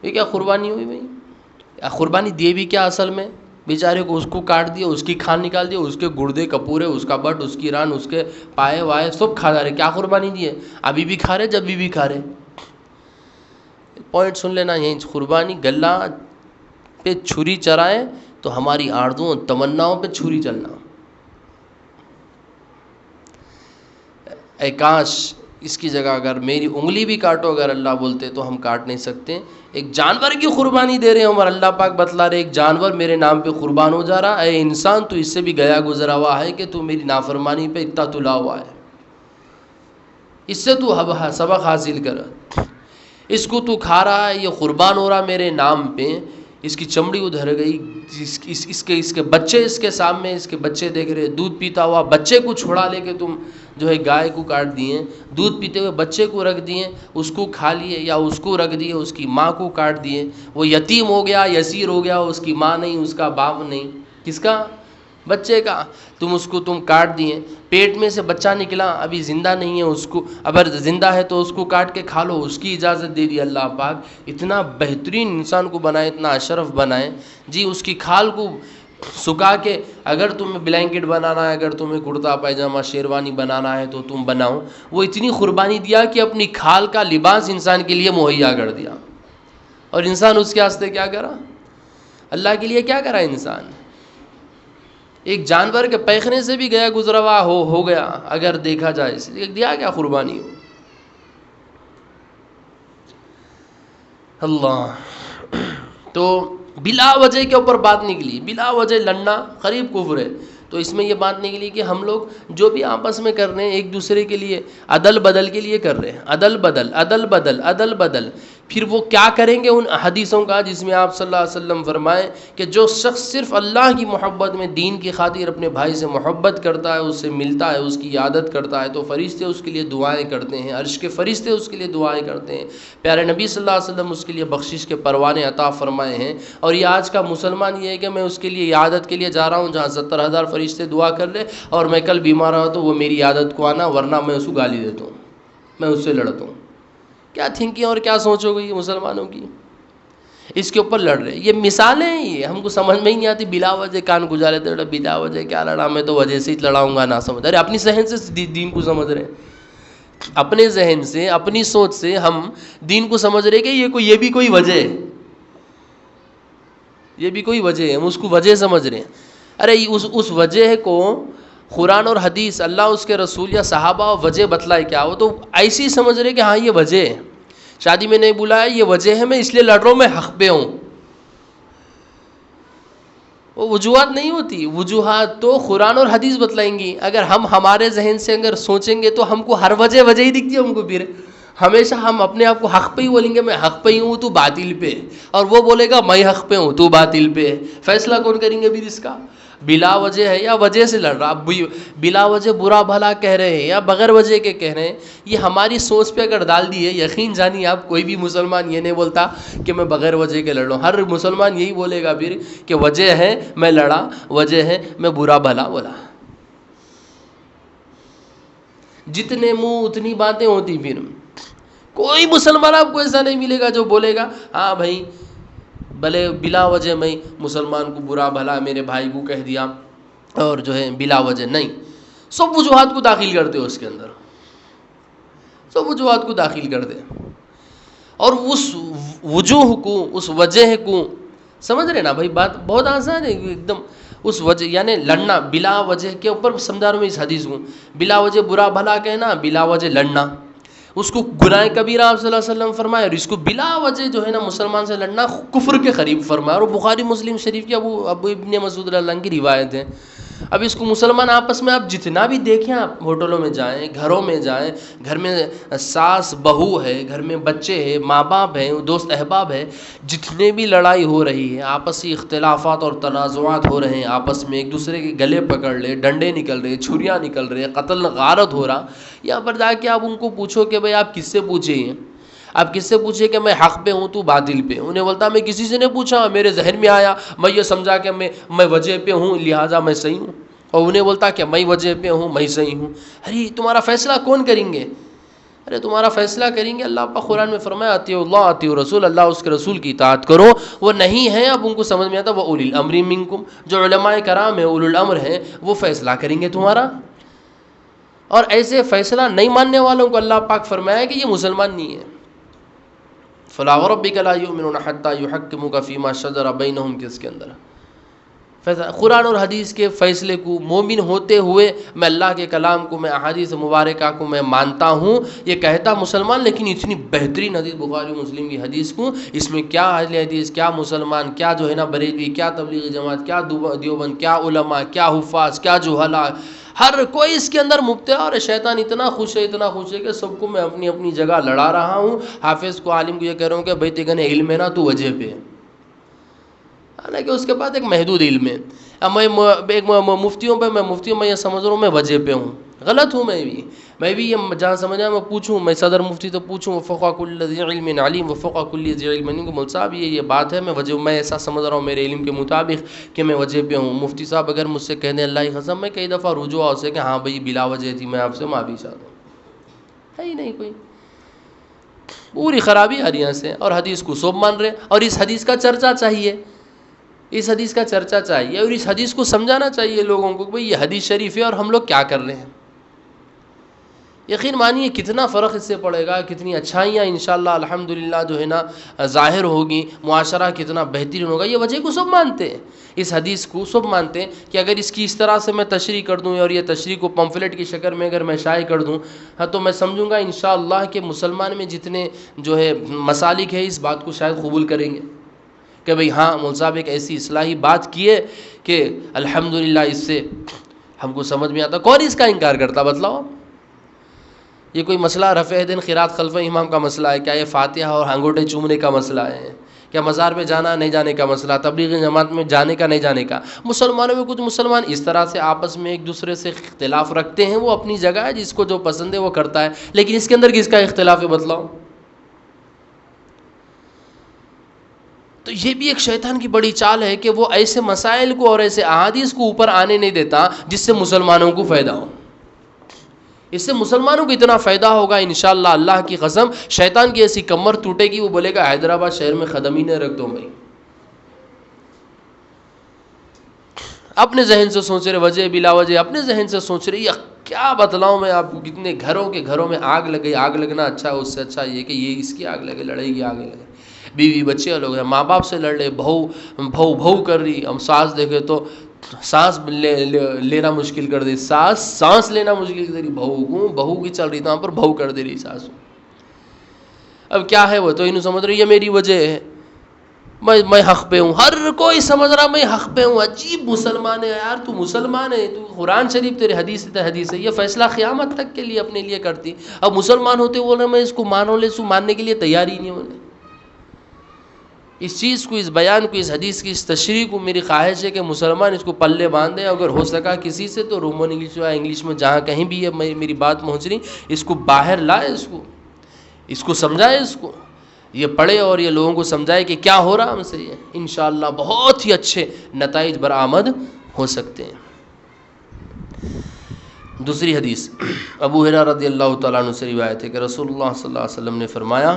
یہ کیا قربانی ہوئی بھائی؟ قربانی دیے بھی کیا اصل میں؟ بیچارے کو اس کو کاٹ دیا، اس کی کھال نکال دیا، اس کے گردے کپورے، اس کا بٹ، اس کی ران، اس کے پائے وائے سب کھا جا رہے. کیا قربانی دیے؟ ابھی بھی کھا رہے، جب بھی کھا رہے. پوائنٹ سن لینا یہیں، قربانی گلا پہ چھری چرائیں تو ہماری آرزوؤں تمناؤں پہ چھری چلنا. اے کاش اس کی جگہ اگر میری انگلی بھی کاٹو، اگر اللہ بولتے تو ہم کاٹ نہیں سکتے. ایک جانور کی قربانی دے رہے ہیں اور اللہ پاک بتلا رہے ایک جانور میرے نام پہ قربان ہو جا رہا. اے انسان تو اس سے بھی گیا گزرا ہوا ہے کہ تو میری نافرمانی پہ اتنا تلا ہوا ہے، اس سے تو سبق حاصل کر. اس کو تو کھا رہا ہے، یہ قربان ہو رہا میرے نام پہ، اس کی چمڑی ادھر گئی، اس کے بچے اس کے سامنے، اس کے بچے دیکھ رہے، دودھ پیتا ہوا بچے کو چھڑا لے کے تم جو ہے گائے کو کاٹ دیے، دودھ پیتے ہوئے بچے کو رکھ دیے، اس کو کھا لیے، یا اس کو رکھ دیے، اس کی ماں کو کاٹ دیے. وہ یتیم ہو گیا، یسیر ہو گیا، اس کی ماں نہیں، اس کا باپ نہیں. کس کا؟ بچے کا. اس کو کاٹ دیے، پیٹ میں سے بچہ نکلا، ابھی زندہ نہیں ہے، اس کو اگر زندہ ہے تو اس کو کاٹ کے کھا لو، اس کی اجازت دے دی اللہ پاک. اتنا بہترین انسان کو بنائے، اتنا اشرف بنائے جی. اس کی کھال کو سکھا کے اگر تمہیں بلینکٹ بنانا ہے، اگر تمہیں کرتا پائجامہ شیروانی بنانا ہے تو تم بناؤ. وہ اتنی قربانی دیا کہ اپنی کھال کا لباس انسان کے لیے مہیا کر دیا. اور انسان اس کے واسطے کیا کرا؟ اللہ کے لیے کیا کرا انسان؟ ایک جانور کے پیخنے سے بھی گیا گزرا ہوا ہو گیا اگر دیکھا جائے. اس لیے دیا کیا قربانی ہو. اللہ. تو بلا وجہ کے اوپر بات نکلی، بلا وجہ لڑنا قریب کفر ہے. تو اس میں یہ بات نکلی کہ ہم لوگ جو بھی آپس میں کر رہے ہیں ایک دوسرے کے لیے عدل بدل کے لیے کر رہے ہیں. عدل بدل پھر وہ کیا کریں گے ان حدیثوں کا جس میں آپ صلی اللہ علیہ وسلم فرمائیں کہ جو شخص صرف اللہ کی محبت میں دین کی خاطر اپنے بھائی سے محبت کرتا ہے، اس سے ملتا ہے، اس کی عادت کرتا ہے، تو فرشتے اس کے لیے دعائیں کرتے ہیں، عرش کے فرشتے اس کے لیے دعائیں کرتے ہیں، پیارے نبی صلی اللہ علیہ وسلم اس کے لیے بخشش کے پروانے عطا فرمائے ہیں۔ اور یہ آج کا مسلمان یہ ہے کہ میں اس کے لیے عادت کے لیے جا رہا ہوں جہاں 70,000 فرشتے دعا کر لے، اور میں کل بیمار رہا تو وہ میری عادت کو آنا، ورنہ میں اس کو گالی دیتا ہوں، میں اس سے لڑتا ہوں۔ کیا تھنکنگ اور کیا سوچ ہو گئی مسلمانوں کی، اس کے اوپر لڑ رہے۔ یہ مثالیں ہیں، یہ ہم کو سمجھ میں ہی نہیں آتی، بلا وجہ کان گجا لیتے، بلا وجہ کیا لڑا، میں تو وجہ سے ہی لڑاؤں گا، نہ سمجھ۔ ارے اپنی ذہن سے دین کو سمجھ رہے ہیں، اپنے ذہن سے اپنی سوچ سے ہم دین کو سمجھ رہے کہ یہ بھی کوئی وجہ ہے، یہ بھی کوئی وجہ ہے، ہم اس کو وجہ سمجھ رہے ہیں۔ ارے اس وجہ کو قرآن اور حدیث، اللہ اس کے رسول یا صحابہ وجہ بتلائے کیا، وہ تو ایسی ہی سمجھ رہے کہ ہاں یہ وجہ ہے، شادی میں نہیں بلایا یہ وجہ ہے، میں اس لیے لڑ رہا ہوں، میں حق پہ ہوں۔ وہ وجوہات نہیں ہوتی، وجوہات تو قرآن اور حدیث بتلائیں گی۔ اگر ہم ہمارے ذہن سے اگر سوچیں گے تو ہم کو ہر وجہ ہی دکھتی ہے، ہم کو پھر ہمیشہ ہم اپنے آپ کو حق پہ ہی بولیں گے، میں حق پہ ہی ہوں، تو باطل پہ، اور وہ بولے گا میں حق پہ ہوں، تو باطل پہ ہے۔ فیصلہ کون کریں گے پھر اس کا؟ بلا وجہ ہے یا وجہ سے لڑ رہا، بلا وجہ برا بھلا کہہ رہے ہیں یا بغیر وجہ کے کہہ رہے ہیں، یہ ہماری سوچ پہ اگر ڈال دی ہے، یقین جانیے آپ کوئی بھی مسلمان یہ نہیں بولتا کہ میں بغیر وجہ کے لڑ رہا ہوں۔ ہر مسلمان یہی بولے گا پھر کہ وجہ ہے میں لڑا، وجہ ہے میں برا بھلا بولا۔ جتنے منہ اتنی باتیں ہوتی، پھر کوئی مسلمان آپ کو ایسا نہیں ملے گا جو بولے گا ہاں بھائی بھلے بلا وجہ میں مسلمان کو برا بھلا میرے بھائی کو کہہ دیا، اور جو ہے بلا وجہ نہیں، سب وجوہات کو داخل کر دے اس کے اندر، سب وجوہات کو داخل کر دے، اور اس وجوہ کو، اس وجہ کو سمجھ رہے نا بھائی؟ بات بہت آسان ہے ایک دم۔ اس وجہ یعنی لڑنا، بلا وجہ کے اوپر سمجھا رہا ہوں اس حدیث کو، بلا وجہ برا بھلا کہنا، بلا وجہ لڑنا، اس کو گناہ کبیرہ آپ صلی اللہ علیہ وسلم فرمایا، اور اس کو بلا وجہ جو ہے نا مسلمان سے لڑنا کفر کے قریب فرمایا، اور بخاری مسلم شریف کی ابو ابن مسعود رضی اللہ عنہ کی روایت ہے۔ اب اس کو مسلمان آپس میں آپ جتنا بھی دیکھیں، آپ ہوٹلوں میں جائیں، گھروں میں جائیں، گھر میں ساس بہو ہے، گھر میں بچے ہیں، ماں باپ ہیں، دوست احباب ہے، جتنے بھی لڑائی ہو رہی ہے، آپسی اختلافات اور تنازعات ہو رہے ہیں، آپس میں ایک دوسرے کے گلے پکڑ لے، ڈنڈے نکل رہے، چھریاں نکل رہے، قتل غارت ہو رہا، یہاں پر جا کے آپ ان کو پوچھو کہ بھائی آپ کس سے پوچھے ہیں؟ آپ کس سے پوچھے کہ میں حق پہ ہوں تو باطل پہ؟ انہیں بولتا میں کسی سے نہیں پوچھا، میرے ذہن میں آیا، میں یہ سمجھا کہ میں وجہ پہ ہوں لہٰذا میں صحیح ہوں، اور انہیں بولتا کہ میں وجہ پہ ہوں، میں صحیح ہوں۔ ارے تمہارا فیصلہ کون کریں گے؟ ارے تمہارا فیصلہ کریں گے اللہ پاک قرآن میں فرمایا اطیعوا اللہ اطیعوا الرسول، اللہ اس کے رسول کی اطاعت کرو۔ وہ نہیں ہے، اب ان کو سمجھ میں آتا وہ اولی الامر منکم، جو علماء کرام ہیں، اولو الامر ہیں، وہ فیصلہ کریں گے تمہارا۔ اور ایسے فیصلہ نہیں ماننے والوں کو اللہ پاک فرمایا کہ یہ مسلمان نہیں ہے۔ فلا وربک لا یؤمنون حتی یحکموک فیما شجر بینہم، کس کے اندر قرآن اور حدیث کے فیصلے کو مومن ہوتے ہوئے میں اللہ کے کلام کو، میں احادیث مبارکہ کو میں مانتا ہوں، یہ کہتا مسلمان، لیکن اتنی بہترین حدیث بخاری مسلم کی حدیث کو، اس میں کیا اہل حدیث، کیا مسلمان، کیا جو ہے نا بریلوی، کیا تبلیغی جماعت، کیا دیوبند، کیا علماء، کیا حفاظ، کیا جہلا، ہر کوئی اس کے اندر مبتلا، اور شیطان اتنا خوش ہے کہ سب کو میں اپنی اپنی جگہ لڑا رہا ہوں۔ حافظ کو، عالم کو یہ کہہ رہا ہوں کہ بھائی تیگنے علم ہے نا تو وجہ پہ، حالانکہ اس کے بعد ایک محدود علم ہے۔ اب میں مفتیوں میں یہ سمجھ رہا ہوں میں وجہ پہ ہوں، غلط ہوں میں بھی یہ جہاں سمجھا میں پوچھوں، میں صدر مفتی تو پوچھوں فوق کل ذی علم علیم وفوق کل ذی علم علیم، مول صاحب یہ بات ہے، میں ایسا سمجھ رہا ہوں میرے علم کے مطابق کہ میں وجہ پہ ہوں۔ مفتی صاحب اگر مجھ سے کہہ دیں اللہ کی قسم، میں کئی دفعہ رجوع ہو سے کہ ہاں بھائی بلا وجہ تھی، میں آپ سے معافی چاہتا ہوں، ہے ہی نہیں کوئی، پوری خرابی آ رہی یہاں سے، اور حدیث کو سب مان رہے، اور اس حدیث کا چرچا چاہیے، اس حدیث کا چرچا چاہیے، اور اس حدیث کو سمجھانا چاہیے لوگوں کو کہ بھئی یہ حدیث شریف ہے اور ہم لوگ کیا کر رہے ہیں۔ یقین مانیے کتنا فرق اس سے پڑے گا، کتنی اچھائیاں انشاءاللہ الحمدللہ جو ہے نا ظاہر ہوگی، معاشرہ کتنا بہترین ہوگا۔ یہ وجہ کو سب مانتے ہیں، اس حدیث کو سب مانتے ہیں کہ اگر اس کی اس طرح سے میں تشریح کر دوں، اور یہ تشریح کو پمفلٹ کی شکل میں اگر میں شائع کر دوں، ہاں تو میں سمجھوں گا انشاءاللہ کہ مسلمان میں جتنے جو ہے مسالک ہے اس بات کو شاید قبول کریں گے کہ بھئی ہاں مول صاحب ایک ایسی اصلاحی بات کی ہے کہ الحمدللہ اس سے ہم کو سمجھ میں آتا۔ کون اس کا انکار کرتا بتلاؤ؟ یہ کوئی مسئلہ رفع دین قرات خلف امام کا مسئلہ ہے کیا؟ یہ فاتحہ اور انگوٹھے چومنے کا مسئلہ ہے کیا؟ مزار پہ جانا نہیں جانے کا مسئلہ، تبلیغ جماعت میں جانے کا نہیں جانے کا؟ مسلمانوں میں کچھ مسلمان اس طرح سے آپس میں ایک دوسرے سے اختلاف رکھتے ہیں، وہ اپنی جگہ ہے، جس کو جو پسند ہے وہ کرتا ہے، لیکن اس کے اندر کس کا اختلاف ہے بتلاؤ؟ تو یہ بھی ایک شیطان کی بڑی چال ہے کہ وہ ایسے مسائل کو اور ایسے احادیث کو اوپر آنے نہیں دیتا جس سے مسلمانوں کو فائدہ ہو۔ اس سے مسلمانوں کو اتنا فائدہ ہوگا انشاءاللہ، اللہ کی قسم، شیطان کی ایسی کمر ٹوٹے گی، وہ بولے گا حیدرآباد شہر میں قدم ہی نہ رکھ دو بھائی۔ اپنے ذہن سے سوچ رہے، وجہ بلا وجہ اپنے ذہن سے سوچ رہے، یہ کیا بتلاؤں میں آپ کو، کتنے گھروں میں آگ لگ گئی۔ آگ لگنا اچھا ہے، اس سے اچھا یہ کہ یہ اس کی آگ لگے، لڑائی کی آگ لگے، بیوی بچے لوگ ہیں، ماں باپ سے لڑ رہے، بہو کر رہی، ہم ساس دیکھے تو سانس لینا مشکل کر دی، سانس لینا مشکل کر دی، بہو کی چل رہی تھا وہاں پر بہو کر دے رہی ساس۔ اب کیا ہے وہ تو انہوں سمجھ رہی یہ میری وجہ ہے، میں حق پہ ہوں، ہر کوئی سمجھ رہا میں حق پہ ہوں۔ عجیب مسلمان ہے یار، تو مسلمان ہے، تو قرآن شریف تیرے حدیث ہے، یہ فیصلہ قیامت تک کے لیے اپنے لیے کرتی۔ اب مسلمان ہوتے وہ نا میں اس کو ماننے کے لیے تیار ہی نہیں ہونے۔ اس چیز کو، اس بیان کو، اس حدیث کی اس تشریح کو میری خواہش ہے کہ مسلمان اس کو پلے باندھیں، اگر ہو سکا کسی سے تو رومن انگلش میں جہاں کہیں بھی ہے میری بات پہنچ رہی، اس کو باہر لائے، اس کو سمجھائے، اس کو یہ پڑھے اور یہ لوگوں کو سمجھائے کہ کیا ہو رہا ہم سے، یہ انشاءاللہ بہت ہی اچھے نتائج برآمد ہو سکتے ہیں۔ دوسری حدیث ابو ہریرہ رضی اللہ تعالیٰ عنہ سے روایت ہے کہ رسول اللہ صلی اللہ علیہ وسلم نے فرمایا،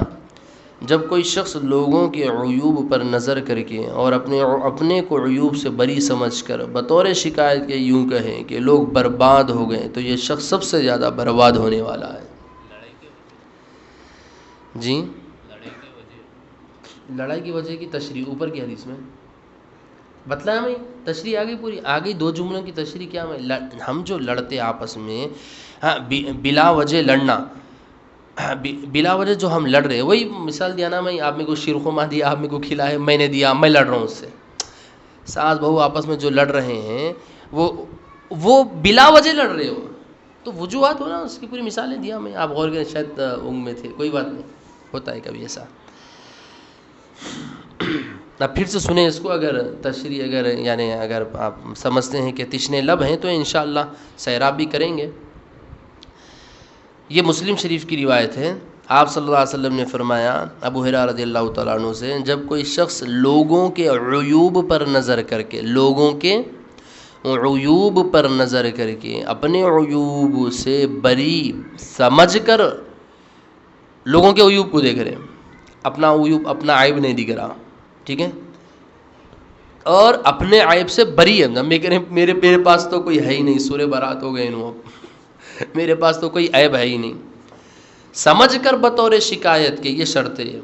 جب کوئی شخص لوگوں کے عیوب پر نظر کر کے اور اپنے کو عیوب سے بری سمجھ کر بطور شکایت کے یوں کہے کہ لوگ برباد ہو گئے، تو یہ شخص سب سے زیادہ برباد ہونے والا ہے۔ جی، لڑائی کی وجہ کی تشریح اوپر کی حدیث میں بتلایا میں، تشریح آگئی، پوری آگئی، دو جملوں کی تشریح کیا میں، ہم جو لڑتے آپس میں، بلا وجہ لڑنا، بلا وجہ جو ہم لڑ رہے، وہی مثال دیا نا میں، آپ میں کو شیرخورما دیا، آپ میں کو کھلائے، میں نے دیا، میں لڑ رہا ہوں اس سے۔ ساس بہو آپس میں جو لڑ رہے ہیں وہ بلا وجہ لڑ رہے ہو، تو وجوہات ہو نا، اس کی پوری مثالیں دیا میں، آپ غور کریں، شاید اونگ میں تھے، کوئی بات نہیں، ہوتا ہے کبھی ایسا۔ اب پھر سے سنیں اس کو، اگر تشریح اگر آپ سمجھتے ہیں کہ تشنے لب ہیں تو انشاءاللہ سیراب بھی کریں گے۔ یہ مسلم شریف کی روایت ہے، آپ صلی اللہ علیہ وسلم نے فرمایا ابو ہریرہ رضی اللہ تعالیٰ عنہ سے، جب کوئی شخص لوگوں کے عیوب پر نظر کر کے، لوگوں کے عیوب پر نظر کر کے، اپنے عیوب سے بری سمجھ کر، لوگوں کے عیوب کو دیکھ رہے ہیں، اپنا عیوب، اپنا عیب نہیں دکھ رہا، ٹھیک ہے، اور اپنے عیب سے بری ہے، میرے پاس تو کوئی ہے ہی نہیں، سورہ برات ہو گئے انہوں، میرے پاس تو کوئی عیب ہے ہی نہیں، سمجھ کر بطور شکایت کے، یہ شرط ہے،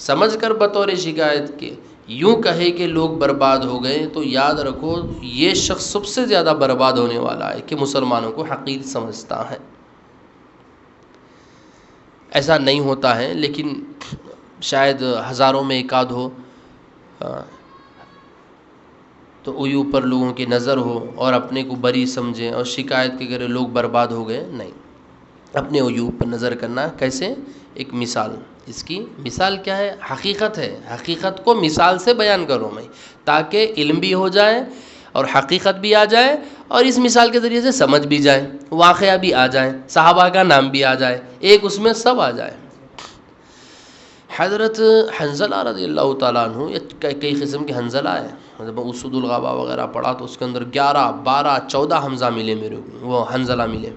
سمجھ کر بطور شکایت کے یوں کہے کہ لوگ برباد ہو گئے، تو یاد رکھو یہ شخص سب سے زیادہ برباد ہونے والا ہے کہ مسلمانوں کو حقیر سمجھتا ہے۔ ایسا نہیں ہوتا ہے، لیکن شاید ہزاروں میں ایک آدھ ہو تو عیوب پر لوگوں کی نظر ہو اور اپنے کو بری سمجھیں اور شکایت کے کرے لوگ برباد ہو گئے، نہیں، اپنے عیوب پر نظر کرنا کیسے؟ ایک مثال، اس کی مثال کیا ہے؟ حقیقت ہے، حقیقت کو مثال سے بیان کروں میں، تاکہ علم بھی ہو جائے اور حقیقت بھی آ جائے، اور اس مثال کے ذریعے سے سمجھ بھی جائے، واقعہ بھی آ جائے، صحابہ کا نام بھی آ جائے، ایک اس میں سب آ جائے۔ حضرت حنظلہ رضی اللہ تعالیٰ عنہ، یہ کئی قسم کے حنظلہ ہے، جب اسود الغابہ وغیرہ پڑھا تو اس کے اندر 11 12 14 حمزہ ملے، میرے کو وہ حنظلہ ملے۔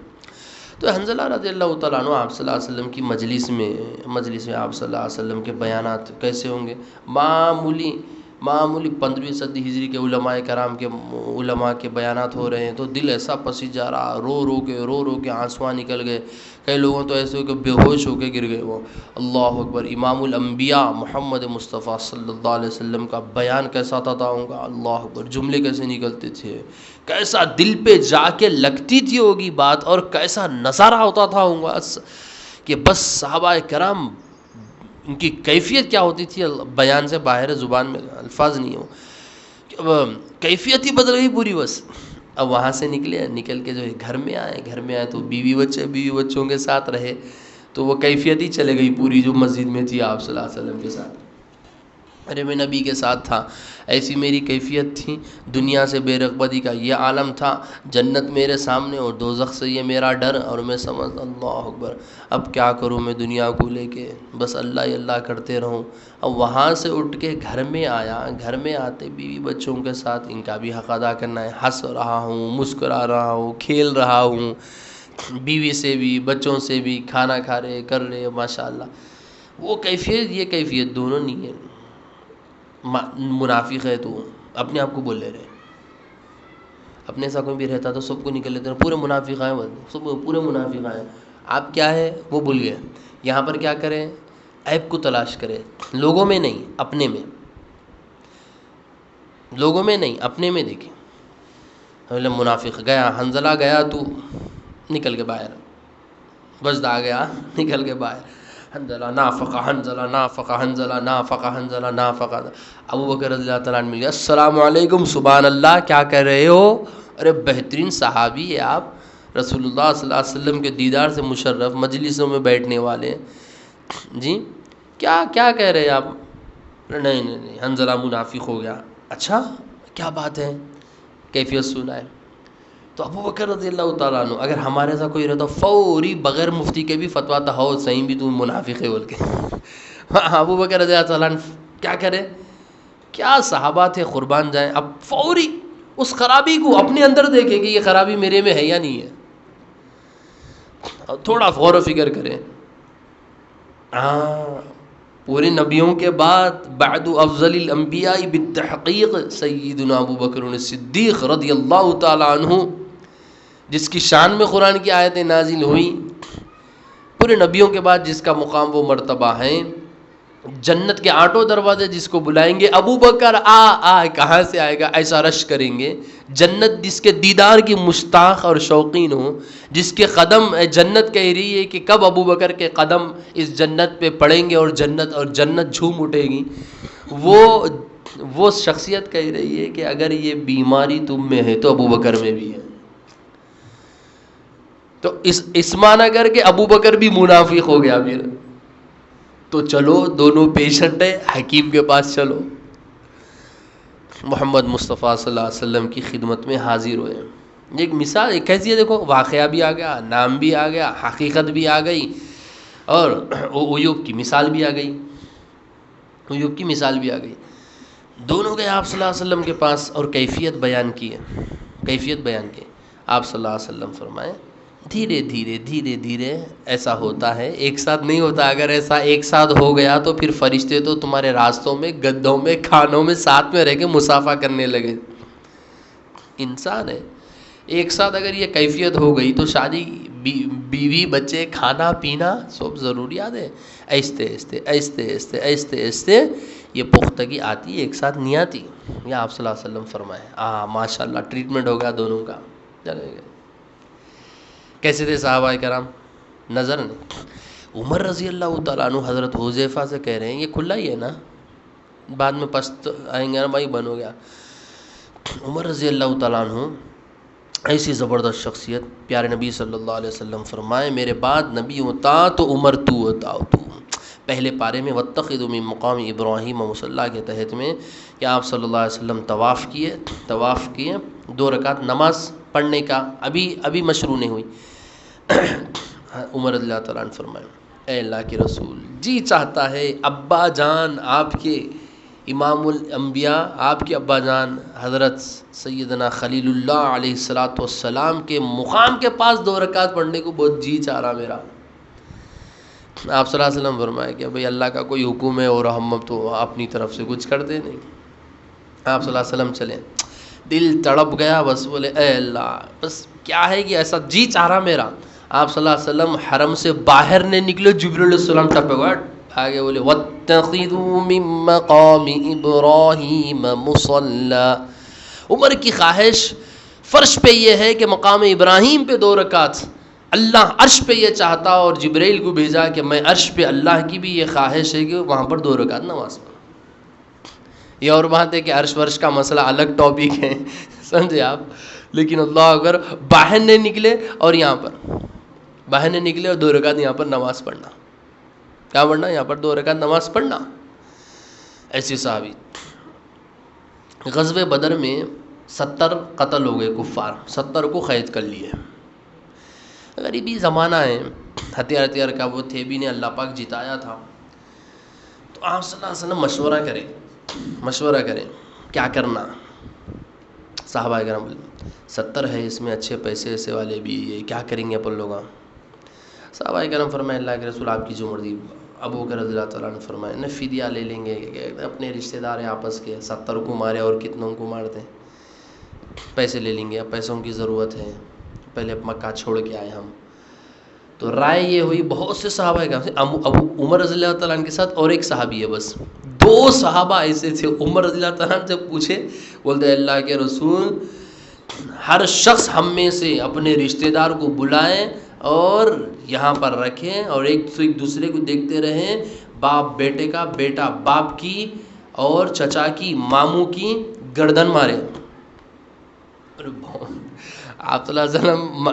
تو حنظلہ رضی اللہ تعالیٰ عنہ آپ صلی اللہ علیہ وسلم کی مجلس میں آپ صلی اللہ علیہ وسلم کے بیانات کیسے ہوں گے؟ معمولی 15ویں صدی ہجری کے علماء کے بیانات ہو رہے ہیں، تو دل ایسا پسیج جا رہا، رو رو کے آنسواں نکل گئے، کئی لوگوں تو ایسے ہو کہ بے ہوش ہو کے گر گئے وہ۔ اللہ اکبر، امام الانبیاء محمد مصطفیٰ صلی اللہ علیہ وسلم کا بیان کیسا تھا ہوگا، اللہ اکبر، جملے کیسے نکلتے تھے، کیسا دل پہ جا کے لگتی تھی ہوگی بات، اور کیسا نظارہ ہوتا تھا ہوگا کہ بس صحابہ کرام ان کی کیفیت کیا ہوتی تھی، بیان سے باہر زبان میں الفاظ نہیں ہو، کیفیت ہی بدل گئی پوری بس۔ اب وہاں سے نکل کے جو ہے گھر میں آئے تو بیوی بچوں کے ساتھ رہے، تو وہ کیفیت ہی چلے گئی پوری جو مسجد میں تھی آپ صلی اللہ علیہ وسلم کے ساتھ. ارے میں نبی کے ساتھ تھا، ایسی میری کیفیت تھی، دنیا سے بے رغبتی کا یہ عالم تھا، جنت میرے سامنے اور دوزخ سے یہ میرا ڈر، اور میں سمجھ اللہ اکبر اب کیا کروں میں دنیا کو لے کے، بس اللہ ہی اللہ کرتے رہوں. اب وہاں سے اٹھ کے گھر میں آیا، گھر میں آتے بیوی بچوں کے ساتھ ان کا بھی حق ادا کرنا ہے، ہنس رہا ہوں، مسکرا رہا ہوں، کھیل رہا ہوں، بیوی سے بھی بچوں سے بھی، کھانا کھا رہے کر رہے ماشاء اللہ. وہ کیفیت یہ کیفیت دونوں نہیں ہے. منافق ہے تو اپنے آپ کو بول لے رہے، اپنے سا کوئی بھی رہتا تو سب کو نکل لیتے ہیں پورے منافق ہیں، سب پورے منافق ہیں. آپ کیا ہے وہ بھول گئے. یہاں پر کیا کریں، عیب کو تلاش کرے، لوگوں میں نہیں اپنے میں، لوگوں میں نہیں اپنے میں دیکھیں. منافق گیا، حنظلہ گیا تو نکل کے باہر، بزدہ گیا نکل کے باہر، حنظلہ نافقہ حنظلہ نافقہ حنظلہ نافقہ حنظلہ نافقہ. ابو بکر رضی اللہ تعالیٰ عنہ مل گیا، السلام علیکم، سبحان اللہ، کیا کر رہے ہو؟ ارے بہترین صحابی ہے آپ، رسول اللہ صلی اللہ علیہ وسلم کے دیدار سے مشرف، مجلسوں میں بیٹھنے والے، جی کیا کہہ رہے ہیں آپ؟ نہیں حنظلہ منافق ہو گیا. اچھا کیا بات ہے، کیفیت سنائے. تو ابو بکر رضی اللہ تعالیٰ عنہ اگر ہمارے ساتھ کوئی رہتا فوری بغیر مفتی کے بھی فتویٰ تھا، ہو صحیح بھی تم منافق ہے بول کے. ابو بکر رضی اللہ تعالیٰ عنہ کیا کرے، کیا صحابہ تھے قربان جائیں. اب فوری اس خرابی کو اپنے اندر دیکھیں کہ یہ خرابی میرے میں ہے یا نہیں ہے، تھوڑا غور و فکر کریں. پورے نبیوں کے بعد افضل الانبیاء بالتحقیق سیدنا ابو بکر صدیق رضی اللہ تعالی عنہ، جس کی شان میں قرآن کی آیتیں نازل ہوئیں، پورے نبیوں کے بعد جس کا مقام وہ مرتبہ ہیں، جنت کے آٹھوں دروازے جس کو بلائیں گے، ابو بکر آ کہاں سے آئے گا، ایسا رش کریں گے. جنت جس کے دیدار کی مشتاق اور شوقین ہو، جس کے قدم جنت کہہ رہی ہے کہ کب ابو بکر کے قدم اس جنت پہ پڑیں گے اور جنت جھوم اٹھے گی. وہ شخصیت کہہ رہی ہے کہ اگر یہ بیماری تم میں ہے تو ابو بکر میں بھی ہے. تو اس معنی کر کے ابو بکر بھی منافق ہو گیا پھر. تو چلو دونوں پیشنٹ ہے، حکیم کے پاس چلو، محمد مصطفیٰ صلی اللہ علیہ وسلم کی خدمت میں حاضر ہوئے. ایک مثال ایک کیسی ہے، دیکھو واقعہ بھی آ گیا، نام بھی آ گیا، حقیقت بھی آ گئی، اور ایوب کی مثال بھی آ گئی. ایوب کی مثال بھی آ گئی. دونوں گئے آپ صلی اللہ علیہ وسلم کے پاس اور کیفیت بیان کی. آپ صلی اللہ علیہ وسلم فرمائے دھیرے دھیرے ایسا ہوتا ہے، ایک ساتھ نہیں ہوتا. اگر ایسا ایک ساتھ ہو گیا تو پھر فرشتے تو تمہارے راستوں میں، گدوں میں، کھانوں میں ساتھ میں رہ کے مسافہ کرنے لگے. انسان ہے، ایک ساتھ اگر یہ کیفیت ہو گئی تو شادی، بیوی، بچے، کھانا پینا سب ضروریات ہے. ایستے یہ پختگی آتی ہے، ایک ساتھ نہیں آتی. یہ آپ صلی اللہ علیہ وسلم فرمائے. ماشاء اللہ ٹریٹمنٹ ہو گیا دونوں کا. چلے گئے. کیسے تھے صحابہ کرام؟ نظر نہیں. عمر رضی اللہ تعالیٰ عنہ حضرت حذیفہ سے کہہ رہے ہیں، یہ کھلا ہی ہے نا، بعد میں پست آئیں گے نا بھائی، بن ہو گیا. عمر رضی اللہ تعالیٰ عنہ ایسی زبردست شخصیت، پیارے نبی صلی اللہ علیہ وسلم فرمائے میرے بعد نبی ہوتا تو عمر تو ہوتا. پہلے پارے میں واتخذوا من مقام ابراہیم مصلی کے تحت میں کہ آپ صلی اللہ علیہ وسلم طواف کیے 2 رکعت نماز پڑھنے کا ابھی مشروع نہیں ہوئی. عمر رضی اللہ تعالیٰ عنہ فرمائے اے اللہ کے رسول، جی چاہتا ہے ابا جان آپ کے امام الانبیاء، آپ کے ابا جان حضرت سیدنا خلیل اللہ علیہ الصلاۃ والسلام کے مقام کے پاس 2 رکعت پڑھنے کو بہت جی چاہ رہا میرا. آپ صلی اللہ علیہ وسلم فرمائے کہ بھئی اللہ کا کوئی حکم ہے اور ہم تو اپنی طرف سے کچھ کرتے نہیں. آپ صلی اللہ علیہ وسلم چلے، دل تڑپ گیا، بس بولے اے اللہ، بس کیا ہے کہ ایسا جی چاہ رہا میرا. آپ صلی اللہ علیہ وسلم حرم سے باہر نے نکلے، جبریل علیہ السلام ٹپے گئے آگے، بولے واتخذوا من مقام ابراہیم مصلی. عمر کی خواہش فرش پہ یہ ہے کہ مقام ابراہیم پہ 2 رکعت، اللہ عرش پہ یہ چاہتا اور جبریل کو بھیجا کہ میں عرش پہ، اللہ کی بھی یہ خواہش ہے کہ وہاں پر 2 رکعت نماز پڑھوں. یہ اور بات ہے کہ عرش ورش کا مسئلہ الگ ٹاپک ہے، سمجھے آپ. لیکن اللہ اگر باہر نہیں نکلے اور یہاں پر باہر نہیں نکلے اور 2 رکعت یہاں پر نماز پڑھنا. کیا پڑھنا؟ یہاں پر 2 رکعت نماز پڑھنا. ایسی صحابی. غزوہ بدر میں 70 قتل ہو گئے کفار، 70 کو قید کر لیے. غریبی زمانہ ہے، ہتھیار کا وہ تھے بھی نہیں، اللہ پاک جتایا تھا. تو آپ صلی اللہ علیہ وسلم مشورہ کریں کیا کرنا. صحابہ کرام 70 ہے، اس میں اچھے پیسے ایسے والے بھی، یہ کیا کریں گے اپن لوگ. صحابہ کرام فرمائے اللہ کے رسول آپ کی جو مرضی. ابو بکر رضی اللہ تعالیٰ نے فرمایا نہ فدیہ لے لیں گے، اپنے رشتہ دار ہیں آپس کے، 70 کو مارے اور کتنوں کو مارتے ہیں، پیسے لے لیں گے، اب پیسوں کی ضرورت ہے، پہلے مکہ چھوڑ کے آئے ہم. تو رائے یہ ہوئی بہت سے صحابہ کرام، ابو عمر رضی اللہ تعالیٰ عنہ کے ساتھ اور ایک صحابی ہے، بس 2 صحابہ ایسے تھے. عمر رضی اللہ تعالیٰ عنہ سے پوچھے، بولتے اللہ کے رسول ہر شخص ہم میں سے اپنے رشتہ دار کو بلائیں اور یہاں پر رکھیں اور ایک دوسرے کو دیکھتے رہیں، باپ بیٹے کا، بیٹا باپ کی، اور چچا کی ماموں کی گردن مارے. آپ صلی اللہ علیہ وسلم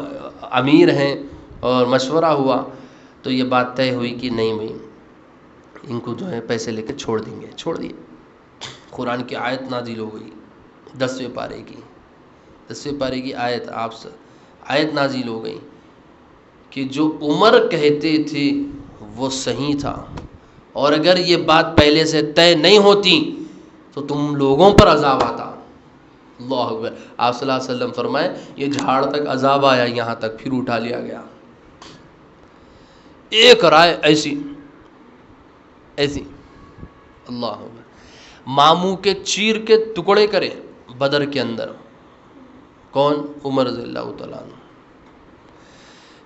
امیر ہیں اور مشورہ ہوا تو یہ بات طے ہوئی کہ نہیں بھائی ان کو جو ہے پیسے لے کے چھوڑ دیں گے. چھوڑ دیے. قرآن کی آیت نازل ہو گئی 10ویں پارے کی آیت نازل ہو گئی کہ جو عمر کہتے تھے وہ صحیح تھا، اور اگر یہ بات پہلے سے طے نہیں ہوتی تو تم لوگوں پر عذاب آتا. اللہ اکبر. آپ صلی اللہ علیہ وسلم فرمائے یہ جھاڑ تک عذاب آیا، یہاں تک پھر اٹھا لیا گیا. ایک رائے ایسی. اللہ اکبر. ماموں کے چیر کے ٹکڑے کرے بدر کے اندر. کون؟ عمر رضی اللہ تعالیٰ عنہ.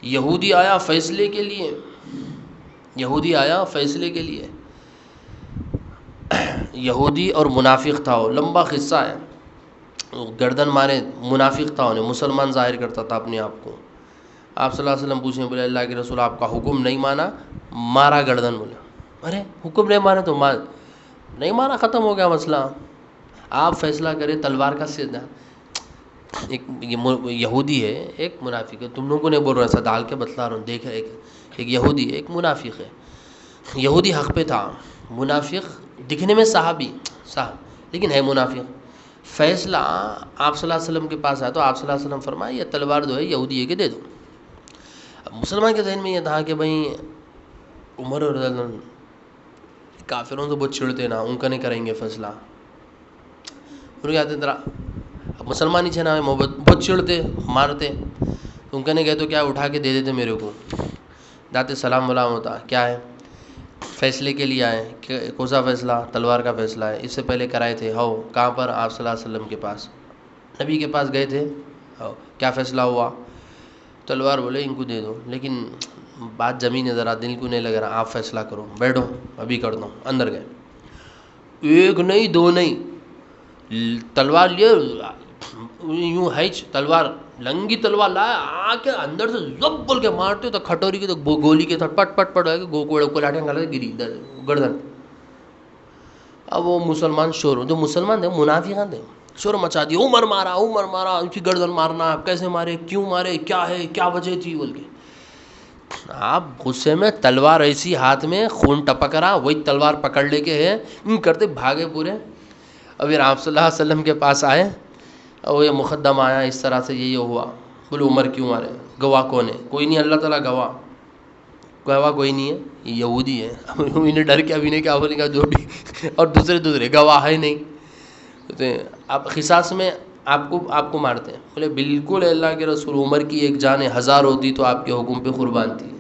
یہودی آیا فیصلے کے لیے. یہودی اور منافق تھا، وہ لمبا قصہ ہے. گردن مارے، منافق تھا، انہیں مسلمان ظاہر کرتا تھا اپنے آپ کو. آپ صلی اللہ علیہ وسلم پوچھیں، بولے اللہ کے رسول آپ کا حکم نہیں مانا، مارا گردن. بولے ارے حکم نہیں مانا تو نہیں مارا، ختم ہو گیا مسئلہ. آپ فیصلہ کریں تلوار کا سیدھا. ایک یہودی ہے، ایک منافق ہے. تم لوگوں کو نہیں بول رہا، ایسا ڈال کے بتلا رہا ہوں. دیکھ ایک یہودی ہے، ایک منافق ہے. یہودی حق پہ تھا، منافق دکھنے میں صحابی لیکن ہے منافق. فیصلہ آپ صلی اللہ علیہ وسلم کے پاس آیا تو آپ صلی اللہ علیہ وسلم فرمایا یہ تلوار جو ہے یہودی ہے کہ دے دو. اب مسلمان کے ذہن میں یہ تھا کہ بھائی عمر رضی اللہ عنہ کافروں سے بہت چڑھتے نا، ان کا نہیں کریں گے فیصلہ. اب مسلمان ہی چھے نا، بہت چڑھتے مارتے، ان کا نہیں گئے تو کیا اٹھا کے دے دیتے میرے کو. جاتے سلام ولام ہوتا. کیا ہے؟ فیصلے کے لیے آئے. کون سا فیصلہ؟ تلوار کا فیصلہ ہے. اس سے پہلے کرائے تھے. کہاں پر؟ آپ صلی اللہ علیہ وسلم کے پاس، نبی کے پاس گئے تھے. کیا فیصلہ ہوا؟ تلوار. بولے ان کو دے دو، لیکن بات زمین ہے، ذرا دل کو نہیں لگ رہا، آپ فیصلہ کرو، بیٹھو ابھی کر دو. اندر گئے. ایک نہیں، 2 نہیں، تلوار لیے یوں ہے تلوار، لنگی تلوار لایا، آ کے اندر سے زب بول کے مارتے تو کھٹوری کی تو گولی کے ساتھ پٹ پٹ پٹ کو لاٹیاں گلا گری گردن. اب وہ مسلمان جو مسلمان تھے منافقان تھے، شور مچا دیا، عمر مارا، ان کی گردن مارنا، کیسے مارے، کیوں مارے، کیا ہے، کیا وجہ تھی بول کے. آپ غصے میں تلوار ایسی ہاتھ میں، خون ٹپک رہا، وہی تلوار پکڑ لے کے ہے کرتے بھاگے پورے. اب پھر آپ صلی اللہ علیہ وسلم کے پاس آئے اور یہ مقدم آیا اس طرح سے، یہ ہوا. بولے عمر کیوں مارے؟ گواہ کون ہے؟ کوئی نہیں، اللہ تعالیٰ گواہ کوئی نہیں ہے، یہ یہودی ہے. انہیں ڈر کے ابھی نے کیا بولے گا جو بھی، اور دوسرے گواہ ہے نہیں. آپ قصاص میں آپ کو مارتے ہیں. بولے بالکل اللہ کے رسول، عمر کی ایک جان 1000 ہوتی تو آپ کے حکم پہ قربان تھی.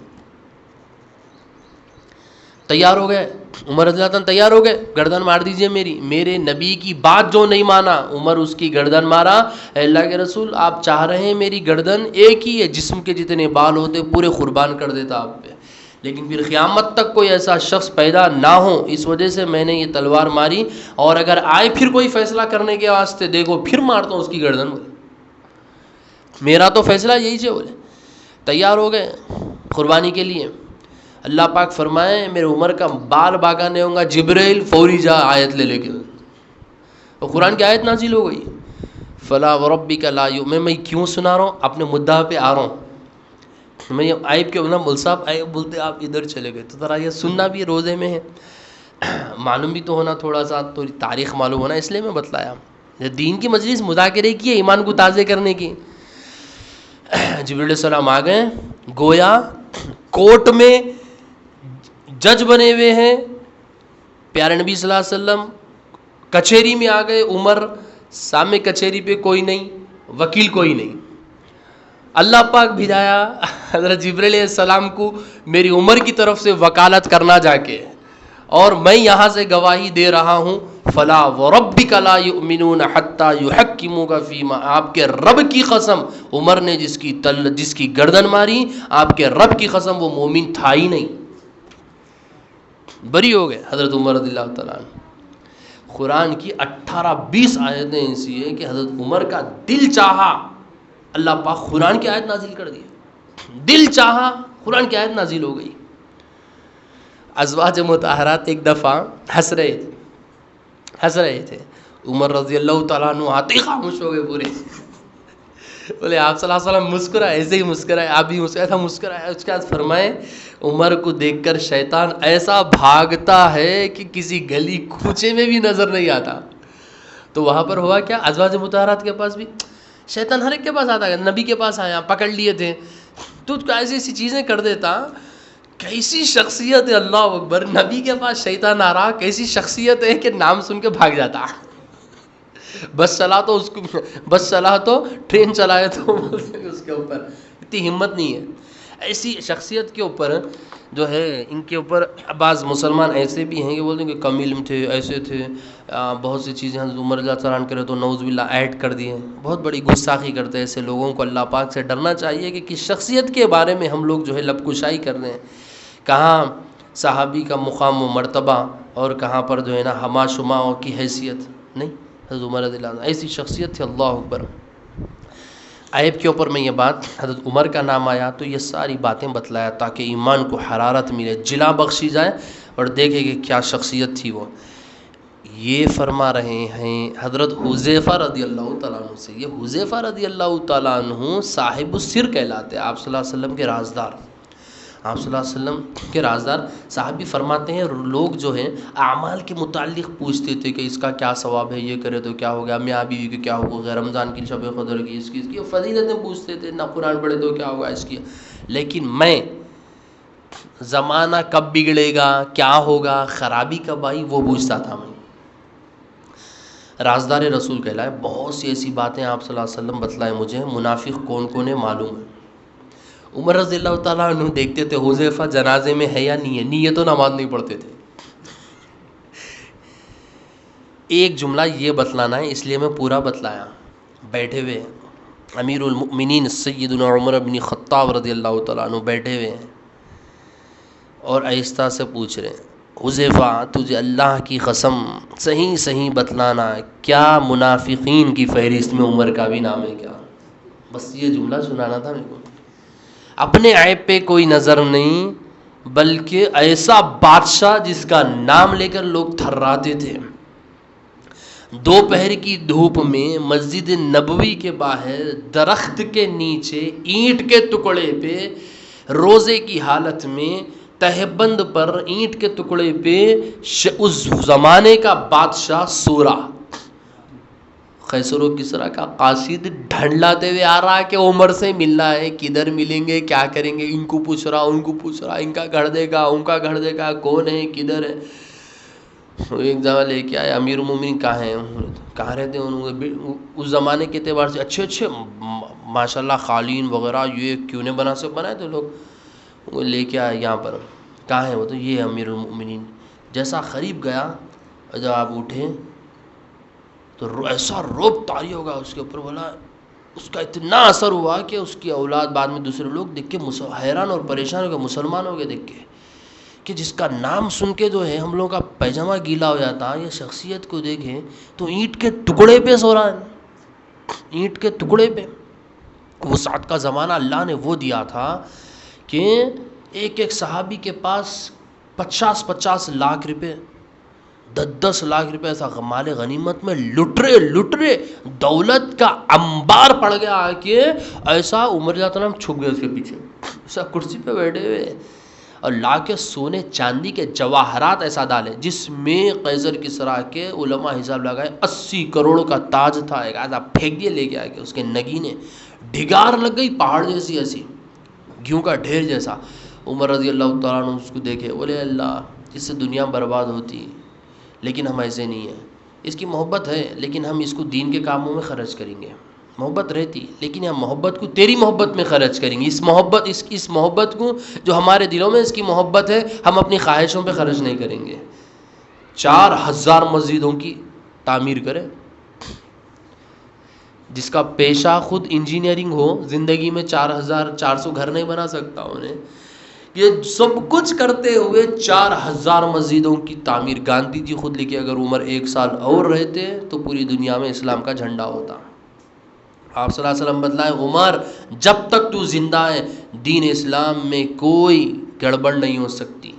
تیار ہو گئے عمر رضی اللہ عنہ، تیار ہو گئے، گردن مار دیجئے میرے نبی کی بات جو نہیں مانا. عمر اس کی گردن مارا. اللہ کے رسول آپ چاہ رہے ہیں میری گردن ایک ہی ہے، جسم کے جتنے بال ہوتے پورے قربان کر دیتا آپ پہ، لیکن پھر قیامت تک کوئی ایسا شخص پیدا نہ ہو، اس وجہ سے میں نے یہ تلوار ماری، اور اگر آئے پھر کوئی فیصلہ کرنے کے واسطے دیکھو پھر مارتا ہوں اس کی گردن. بولے میرا تو فیصلہ یہی سے. بولے تیار ہو گئے قربانی کے لیے. اللہ پاک فرمائے میرے عمر کا بال باغا نہیں ہوں گا، جبرائیل فوری جا آیت لے کے، اور قرآن کی آیت نازل ہو گئی. فلا وربک لا میں کیوں سنا رہا ہوں؟ اپنے مدعا پہ آ رہا ہوں. میں یہ عیب کے بولنا مول صاحب عیب بولتے آپ ادھر چلے گئے، تو ذرا یہ سننا بھی روزے میں ہے، معلوم بھی تو ہونا، تھوڑا سا تھوڑی تاریخ معلوم ہونا، اس لیے میں بتلایا. دین کی مجلس مذاکرے کی ہے، ایمان کو تازے کرنے کی. جبریل علیہ السلام آ گئے، گویا کورٹ میں جج بنے ہوئے ہیں پیارے نبی صلی اللہ علیہ وسلم، کچہری میں آ گئے. عمر سامنے کچہری پہ کوئی نہیں، وکیل کوئی نہیں. اللہ پاک بھیجایا حضرت جبریل علیہ السلام کو میری عمر کی طرف سے وکالت کرنا جا کے، اور میں یہاں سے گواہی دے رہا ہوں فلا وربک لا یؤمنون حتی یحکموک فیما، آپ کے رب کی قسم، عمر نے جس کی گردن ماری، آپ کے رب کی قسم وہ مومن تھا ہی نہیں. بری ہو گئے حضرت عمر رضی اللہ تعالیٰ عنہ. قرآن کی 18-20 آیتیں ایسی ہیں کہ حضرت عمر کا دل چاہا، اللہ پاک قرآن کی آیت نازل کر دی. دل چاہا قرآن کی آیت نازل ہو گئی. ازواج مطہرات ایک دفعہ ہنس رہے تھے. عمر رضی اللہ تعالیٰ عنہ آتے خاموش ہو گئے پورے. بولے آپ صلی اللہ علیہ وسلم مسکرائے، ایسے ہی مسکرائے، آپ بھی مسکرائے. اس کے بعد فرمائے عمر کو دیکھ کر شیطان ایسا بھاگتا ہے کہ کسی گلی کوچے میں بھی نظر نہیں آتا. تو وہاں پر ہوا کیا، ازواج مطہرات کے پاس بھی شیطان ہر ایک کے پاس آتا ہے. نبی کے پاس آیا، پکڑ لیے تھے، تو ایسی ایسی چیزیں کر دیتا. کیسی شخصیت ہے، اللہ اکبر. نبی کے پاس شیطان آ رہا، کیسی شخصیت ہے کہ نام سن کے بھاگ جاتا. بس چلا تو ٹرین چلائے تو اس کے اوپر اتنی ہمت نہیں ہے. ایسی شخصیت کے اوپر جو ہے، ان کے اوپر بعض مسلمان ایسے بھی ہیں کہ بولتے ہیں کہ کم علم تھے، ایسے تھے، بہت سی چیزیں حضرت عمر رضی اللہ عنہ کرے تو نعوذ باللہ ایڈ کر دیے. بہت بڑی گستاخی کرتے ہیں. ایسے لوگوں کو اللہ پاک سے ڈرنا چاہیے کہ کس شخصیت کے بارے میں ہم لوگ جو ہے لب کشائی کر رہے ہیں. کہاں صحابی کا مقام و مرتبہ اور کہاں پر جو ہے نا ہما شما کی حیثیت نہیں. حضرت عمر رضی اللہ عنہ ایسی شخصیت تھی، اللہ اکبر. عیب کے اوپر میں یہ بات، حضرت عمر کا نام آیا تو یہ ساری باتیں بتلایا تاکہ ایمان کو حرارت ملے، جلا بخشی جائے اور دیکھے کہ کیا شخصیت تھی وہ. یہ فرما رہے ہیں حضرت حذیفہ رضی اللہ تعالیٰ عنہ سے. یہ حذیفہ رضی اللہ تعالیٰ عنہ صاحب السر کہلاتے ہیں، آپ صلی اللہ علیہ وسلم کے رازدار. آپ صلی اللہ علیہ وسلم کے رازدار صحابی فرماتے ہیں لوگ جو ہیں اعمال کے متعلق پوچھتے تھے کہ اس کا کیا ثواب ہے، یہ کرے تو کیا ہوگا، میاں بیوی کے کیا حقوق ہے، رمضان کی شب قدر کی، اس کی فضیلتیں پوچھتے تھے، نہ قرآن پڑھے تو کیا ہوگا اس کی. لیکن میں زمانہ کب بگڑے گا، کیا ہوگا، خرابی کب آئی، وہ پوچھتا تھا. میں رازدار رسول کہلائے. بہت سی ایسی باتیں آپ صلی اللہ علیہ وسلم بتلائے مجھے، منافق کون کون ہے معلوم ہے. عمر رضی اللہ تعالیٰ عنہ دیکھتے تھے حذیفہ جنازے میں ہے یا نہیں ہے، نہیں ہے تو نماز نہیں پڑھتے تھے. ایک جملہ یہ بتلانا ہے اس لیے میں پورا بتلایا. بیٹھے ہوئے امیر المؤمنین سیدنا عمر بن خطاب رضی اللہ تعالیٰ عنہ بیٹھے ہوئے ہیں اور آہستہ سے پوچھ رہے ہیں حذیفہ تجھے اللہ کی قسم صحیح بتلانا کیا منافقین کی فہرست میں عمر کا بھی نام ہے کیا؟ بس یہ جملہ سنانا تھا میرے کو. اپنے عیب پہ کوئی نظر نہیں، بلکہ ایسا بادشاہ جس کا نام لے کر لوگ تھراتے تھے. دوپہر کی دھوپ میں مسجد نبوی کے باہر درخت کے نیچے اینٹ کے ٹکڑے پہ روزے کی حالت میں تہبند پر اینٹ کے ٹکڑے پہ اس زمانے کا بادشاہ سورا قیصر و کسریٰ کا قاصد ڈھنڈلاتے ہوئے آ رہا کہ عمر سے ملنا ہے، کدھر ملیں گے، کیا کریں گے، ان کو پوچھ رہا ان کو پوچھ رہا، ان کا گھر دے گا ان کا گھر دے گا، کون ہے کدھر ہے. ایک جگہ لے کے آئے امیر المومنین کہاں رہتے ہیں. اس زمانے کے اعتبار سے اچھے ماشاءاللہ قالین وغیرہ یہ کیوں نے بنائے تھے لوگ. وہ لے کے آئے یہاں پر. کہاں ہے وہ؟ تو یہ امیر المومنین. جیسا قریب گیا جب آپ اٹھے تو ایسا روب طاری ہوگا اس کے اوپر. بولا اس کا اتنا اثر ہوا کہ اس کی اولاد بعد میں دوسرے لوگ دیکھ کے حیران اور پریشان ہو گئے، مسلمان ہو گئے دیکھ کے کہ جس کا نام سن کے جو ہے ہم لوگوں کا پیجامہ گیلا ہو جاتا. یہ شخصیت کو دیکھیں تو اینٹ کے ٹکڑے پہ سو رہا ہے، اینٹ کے ٹکڑے پہ. وسعت کا زمانہ اللہ نے وہ دیا تھا کہ ایک صحابی کے پاس 50 لاکھ روپے 10 لاکھ روپے ایسا مال غنیمت میں لٹ رہے دولت کا انبار پڑ گیا آ کے. ایسا عمر رضی اللہ عنہ چھپ گئے اس کے پیچھے, ایسا کرسی پہ بیٹھے ہوئے, اور لا کے سونے چاندی کے جواہرات ایسا ڈالے جس میں قیصر کسریٰ کے علماء حساب لگائے 80 کروڑ کا تاج تھا. ایک ایسا پھینک دیے لے کے آ کے, اس کے نگینے ڈھگار لگ گئی پہاڑ جیسی, ایسی گیہوں کا ڈھیر جیسا. عمر رضی اللہ تعالیٰ عنہ اس کو دیکھے, بولے اللہ اس سے دنیا برباد ہوتی, لیکن ہم ایسے نہیں ہیں. اس کی محبت ہے لیکن ہم اس کو دین کے کاموں میں خرچ کریں گے. محبت رہتی لیکن ہم محبت کو تیری محبت میں خرچ کریں گے. اس محبت کو جو ہمارے دلوں میں اس کی محبت ہے ہم اپنی خواہشوں پہ خرچ نہیں کریں گے. 4000 مسجدوں کی تعمیر کرے. جس کا پیشہ خود انجینئرنگ ہو, زندگی میں 4400 گھر نہیں بنا سکتا انہیں. یہ سب کچھ کرتے ہوئے 4000 مسجدوں کی تعمیر. گاندھی جی خود لکھے اگر عمر 1 سال اور رہتے تو پوری دنیا میں اسلام کا جھنڈا ہوتا. آپ صلی اللہ علیہ وسلم بتلائے, عمر جب تک تو زندہ ہے دین اسلام میں کوئی گڑبڑ نہیں ہو سکتی.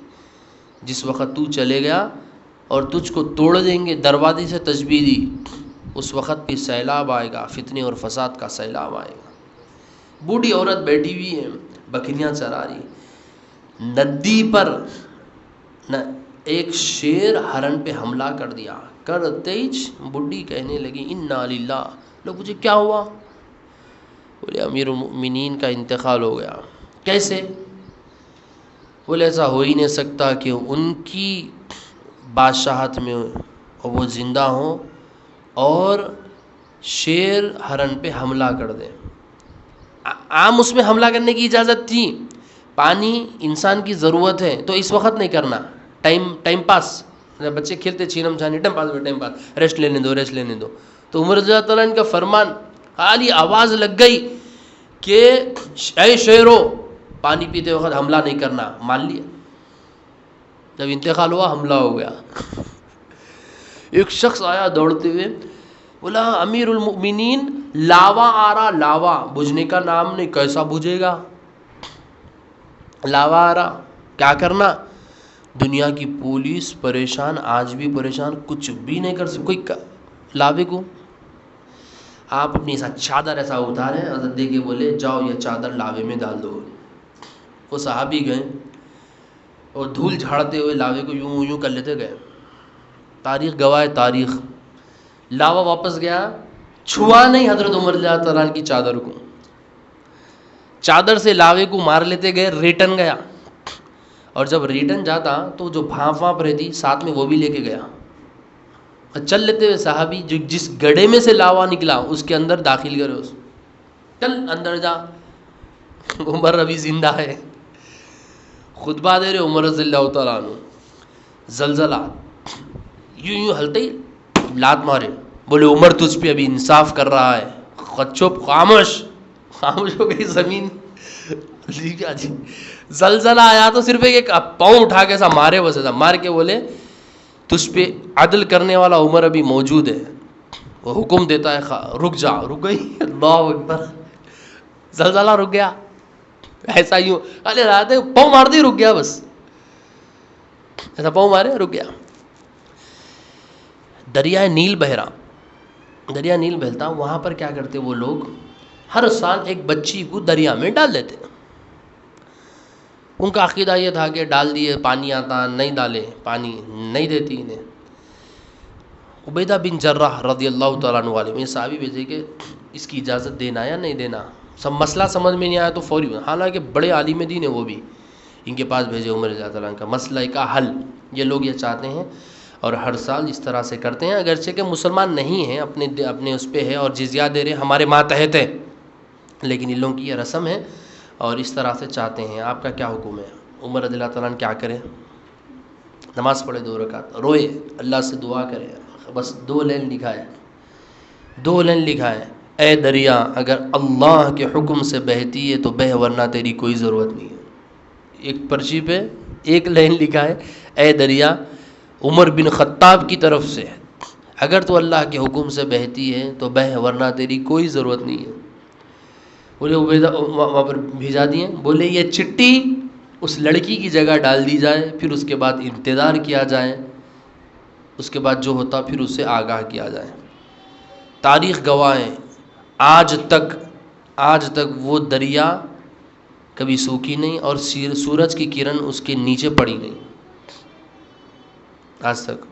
جس وقت تو چلے گیا اور تجھ کو توڑ دیں گے, دروازے سے تجبیہ دی, اس وقت پہ سیلاب آئے گا, فتنے اور فساد کا سیلاب آئے گا. بوڑھی عورت بیٹھی ہوئی ہے, بکریاں چرا رہی, ندی پر ایک شیر ہرن پہ حملہ کر دیا. کرتے ہی بڈھی کہنے لگی انا للہ. لوگ مجھے کیا ہوا؟ بولے امیر المؤمنین کا انتقال ہو گیا. کیسے؟ بولے ایسا ہو ہی نہیں سکتا کہ ان کی بادشاہت میں وہ زندہ ہوں اور شیر ہرن پہ حملہ کر دے. عام اس میں حملہ کرنے کی اجازت تھی. پانی انسان کی ضرورت ہے تو اس وقت نہیں کرنا, ٹائم پاس. بچے کھیلتے چھینم چھانی, ٹائم پاس, ریسٹ لینے دو. تو عمر رضی اللہ تعالیٰ کا فرمان, خالی آواز لگ گئی کہ اے شیرو پانی پیتے وقت حملہ نہیں کرنا. مان لیا. جب انتقال ہوا حملہ ہو گیا. ایک شخص آیا دوڑتے ہوئے, بولا امیر المؤمنین لاوا آ رہا. لاوا بجھنے کا نام نہیں, کیسا بجھے گا؟ لاوا آ رہا, کیا کرنا؟ دنیا کی پولیس پریشان, آج بھی پریشان, کچھ بھی نہیں کر سکتے. کوئی لاوے کو آپ اپنی ایسا چادر ایسا اتارے, حضرت دے کے بولے جاؤ یہ چادر لاوے میں ڈال دو. وہ صحابی گئے اور دھول جھاڑتے ہوئے لاوے کو یوں کر لیتے گئے. تاریخ گواہ, تاریخ. لاوا واپس گیا, چھوا نہیں حضرت عمر رضی اللہ تعالیٰ کی چادر کو. چادر سے لاوے کو مار لیتے گئے, ریٹن گیا. اور جب ریٹن جاتا تو جو بھانپ رہتی ساتھ میں وہ بھی لے کے گیا. چل لیتے ہوئے صحابی جو جس گڑھے میں سے لاوا نکلا اس کے اندر داخل کرے, اس چل اندر جا. عمر ابھی زندہ ہے, خطبہ دے رہے عمر رضی اللہ تعالیٰ عنہ. زلزلہ یوں ہلتے ہی لات مارے. بولے عمر تجھ پہ ابھی انصاف کر رہا ہے. چپ, خاموش ہو گئی زمین. زلزلہ آیا تو صرف ایک پاؤں اٹھا کے ایسا مارے, بس ایسا مار کے بولے تجھ پہ عدل کرنے والا عمر ابھی موجود ہے, وہ حکم دیتا ہے رک جا. رک گئی. اللہ اکبر. زلزلہ رک گیا. ایسا یوں ارے رات پاؤں مار دی, رک گیا. بس ایسا پاؤں مارے رک گیا. دریائے نیل بہ رہا, دریا نیل بہتا, وہاں پر کیا کرتے وہ لوگ, ہر سال ایک بچی کو دریا میں ڈال دیتے. ان کا عقیدہ یہ تھا کہ ڈال دیے پانی آتا, نہیں ڈالے پانی نہیں دیتی انہیں. عبیدہ بن جراح رضی اللہ تعالیٰ عنہ والے میں صحابی بھیجے کہ اس کی اجازت دینا یا نہیں دینا. سب مسئلہ سمجھ میں نہیں آیا تو فوری, حالانکہ بڑے عالم دین ہیں وہ بھی, ان کے پاس بھیجے عمر رضی اللہ تعالیٰ کا مسئلہ کا حل. یہ لوگ یہ چاہتے ہیں اور ہر سال اس طرح سے کرتے ہیں, اگرچہ کہ مسلمان نہیں ہیں, اپنے اس پہ ہے اور جزیہ دے رہے, ہمارے ماتحت ہے, لیکن ان لوگوں کی یہ رسم ہے اور اس طرح سے چاہتے ہیں. آپ کا کیا حکم ہے؟ عمر رضی اللہ تعالیٰ عنہ کیا کرے؟ نماز پڑھے 2 رکعت, روئے, اللہ سے دعا کرے. بس 2 لائن لکھا ہے, اے دریا اگر اللہ کے حکم سے بہتی ہے تو بہ, ورنہ تیری کوئی ضرورت نہیں ہے. ایک پرچی پہ 1 لائن لکھا ہے, اے دریا عمر بن خطاب کی طرف سے اگر تو اللہ کے حکم سے بہتی ہے تو بہ, ورنہ تیری کوئی ضرورت نہیں ہے. بولے عبیدہ وہاں پر بھیجا دیے. بولے یہ چٹھی اس لڑکی کی جگہ ڈال دی جائے, پھر اس کے بعد انتظار کیا جائے. اس کے بعد جو ہوتا پھر اس سے آگاہ کیا جائے. تاریخ گواہ ہے آج تک وہ دریا کبھی سوکھی نہیں اور سورج کی کرن اس کے نیچے پڑی نہیں. آج تک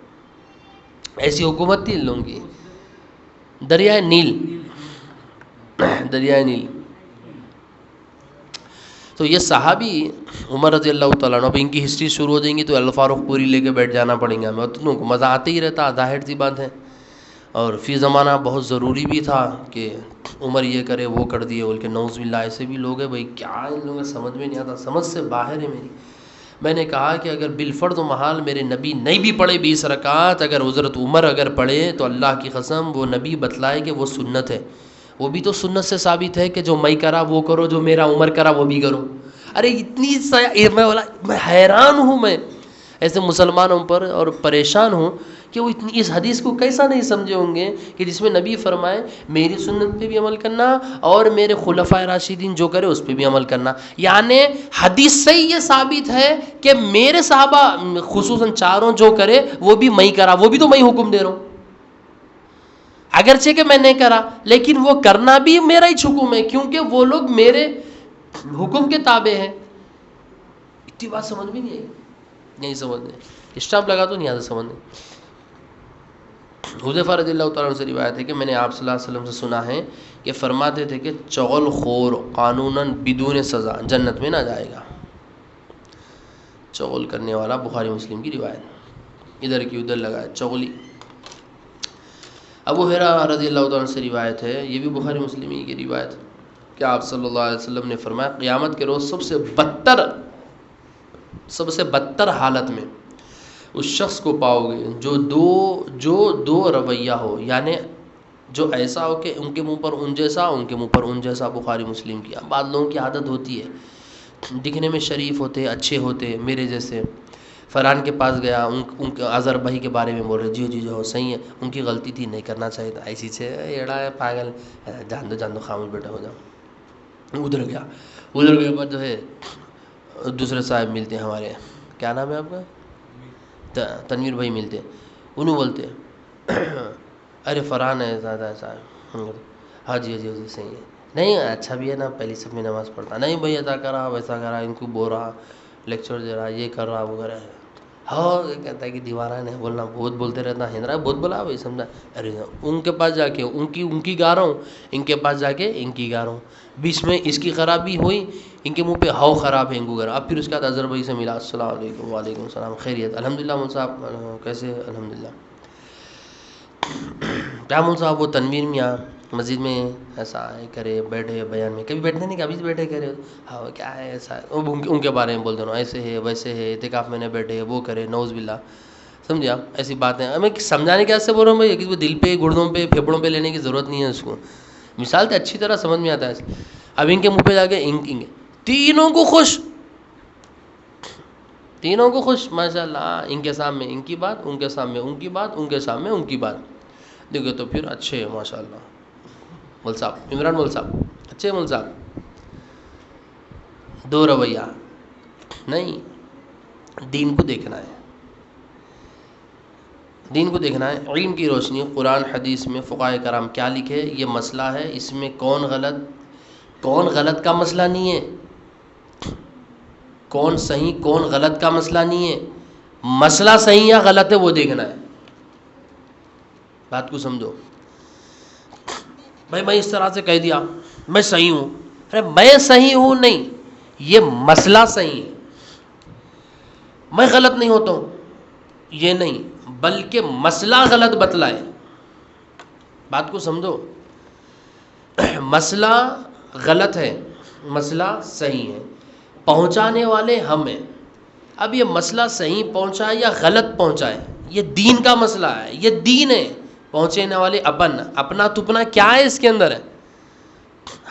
ایسی حکومت تھی ان لوگوں کی. دریائے نیل. تو یہ صحابی عمر رضی اللہ تعالیٰ عنہ، اب ان کی ہسٹری شروع ہو جائیں گی تو الفاروق پوری لے کے بیٹھ جانا پڑیں گا ہمیں، تو مزہ آتے ہی رہتا، ظاہر سی بات ہے. اور فی زمانہ بہت ضروری بھی تھا کہ عمر یہ کرے وہ کر دیے بول کے. نعوذ باللہ ایسے بھی لوگ ہیں بھائی، کیا ان لوگوں کو سمجھ میں نہیں آتا، سمجھ سے باہر ہے میری. میں نے کہا کہ اگر بالفرض و محال میرے نبی نہیں بھی پڑھے 20 رکعات، اگر حضرت عمر اگر پڑھے تو اللہ کی قسم وہ نبی بتلائے کہ وہ سنت ہے. وہ بھی تو سنت سے ثابت ہے کہ جو میں کرا وہ کرو، جو میرا عمر کرا وہ بھی کرو. ارے اتنی میں حیران ہوں، میں ایسے مسلمانوں پر اور پریشان ہوں کہ وہ اتنی اس حدیث کو کیسا نہیں سمجھے ہوں گے کہ جس میں نبی فرمائے میری سنت پہ بھی عمل کرنا اور میرے خلفائے راشدین جو کرے اس پہ بھی عمل کرنا. یعنی حدیث سے یہ ثابت ہے کہ میرے صحابہ خصوصاً چاروں جو کرے وہ بھی میں کرا، وہ بھی تو میں حکم دے رہا ہوں. اگرچہ کہ میں نہیں کرا لیکن وہ کرنا بھی میرا ہی حکم ہے، کیونکہ وہ لوگ میرے حکم کے تابع ہیں. اتنی بات سمجھ میں نہیں آئی، نہیں سمجھنے، اسٹامپ لگا تو نہیں آتا سمجھنے. حذیفہ رضی اللہ تعالیٰ عنہ سے روایت ہے کہ میں نے آپ صلی اللہ علیہ وسلم سے سنا ہے کہ فرماتے تھے کہ چغل خور قانوناً بدون سزا جنت میں نہ جائے گا. چغل کرنے والا بخاری مسلم کی روایت، ادھر کی ادھر لگائے چغلی. ابو ہریرہ رضی اللہ تعالیٰ عنہ سے روایت ہے، یہ بھی بخاری مسلم کی روایت، کہ آپ صلی اللہ علیہ وسلم نے فرمایا قیامت کے روز سب سے بدتر حالت میں اس شخص کو پاؤ گے جو دو رویہ ہو، یعنی جو ایسا ہو کہ ان کے منہ پر ان جیسا، ان کے منہ پر ان جیسا. بخاری مسلم کی. بعض لوگوں کی عادت ہوتی ہے دکھنے میں شریف ہوتے، اچھے ہوتے، میرے جیسے. فرحان کے پاس گیا، ان کے اظہر بھائی کے بارے میں بول رہے، جی جو صحیح ہے، ان کی غلطی تھی، نہیں کرنا چاہیے تھا، ایسی سے ایڑا ہے پاگل، جان دو خاموش بیٹا ہو جاؤ. ادھر گیا پر جو ہے دوسرے صاحب ملتے ہیں ہمارے، کیا نام ہے آپ کا؟ تنویر بھائی ملتے، انہوں بولتے ارے فرحان ہے زیادہ صاحب. ہاں جی صحیح ہے، نہیں اچھا بھی ہے نا، پہلی سب میں نماز پڑھتا، نہیں بھائی ایسا کرا ویسا کرا، ان کو بول رہا، لیکچر دے رہا، یہ کر رہا وہ کر رہا. ہاں کہتا ہے کہ دیوارہ نے بولنا، بہت بولتے رہتا، ہندرا بہت بولا بھائی سمجھا. ارے ان کے پاس جا کے ان کی گا رہا ہوں، ان کے پاس جا کے ان کی گا رہا ہوں. بیچ میں اس کی خرابی ہوئی، ان کے منہ پہ ہاؤ خراب ہے ان کو گھر. اب پھر اس کے بعد اظہر بھائی سے ملا، السلام علیکم. وعلیکم السلام، خیریت؟ الحمدللہ مول صاحب کیسے؟ الحمدللہ. کیا مول صاحب؟ وہ تنویر میاں مسجد میں ایسا ہے کرے، بیٹھے بیان میں، کبھی بیٹھنے نہیں، کبھی بیٹھے کرے. ہاں کیا ہے ایسا، ان کے بارے میں بول دو نا، ایسے ہے ویسے ہے، اعتکاف میں نے بیٹھے وہ کرے، نعوذ باللہ. سمجھا؟ ایسی باتیں میں سمجھانے کے واسطے بول رہا ہوں بھائی، کسی کو دل پہ گردوں پہ پھیپڑوں پہ لینے کی ضرورت نہیں ہے. اس کو مثال تو اچھی طرح سمجھ میں آتا ہے. اب ان کے منہ پہ جا کے تینوں کو خوش ماشاء اللہ. ان کے سامنے ان کی بات، ان کے سامنے ان کی بات، ان کے سامنے ان کی بات. دیکھو تو پھر اچھے ہیں ماشاء اللہ مول صاحب، عمران مول صاحب اچھے مول صاحب. دو رویہ نہیں، دین کو دیکھنا ہے، دین کو دیکھنا ہے. علم کی روشنی قرآن حدیث میں فقہائے کرام کیا لکھے یہ مسئلہ ہے. اس میں کون غلط کا مسئلہ نہیں ہے، کون صحیح کون غلط کا مسئلہ نہیں ہے. مسئلہ صحیح یا غلط ہے وہ دیکھنا ہے. بات کو سمجھو. بھائی میں اس طرح سے کہہ دیا میں صحیح ہوں، ارے میں صحیح ہوں نہیں، یہ مسئلہ صحیح ہے. میں غلط نہیں ہوتا ہوں یہ نہیں، بلکہ مسئلہ غلط بتلائے. بات کو سمجھو. مسئلہ غلط ہے، مسئلہ صحیح ہے، پہنچانے والے ہم ہیں. اب یہ مسئلہ صحیح پہنچائے یا غلط پہنچائے یہ دین کا مسئلہ ہے، یہ دین ہے. پہنچانے والے اپنا تپنا کیا ہے اس کے اندر ہے،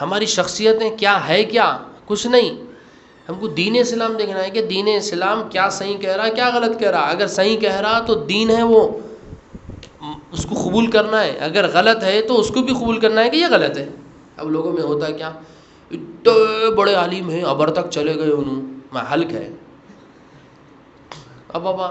ہماری شخصیتیں کیا ہے، کیا کچھ نہیں. ہم کو دین اسلام دیکھنا ہے کہ دین اسلام کیا صحیح کہہ رہا ہے کیا غلط کہہ رہا ہے. اگر صحیح کہہ رہا تو دین ہے وہ، اس کو قبول کرنا ہے. اگر غلط ہے تو اس کو بھی قبول کرنا ہے کہ یہ غلط ہے. اب لوگوں میں ہوتا ہے کیا، اتنے بڑے عالم ہیں ابر تک چلے گئے انہوں میں حلق ہے. اب بابا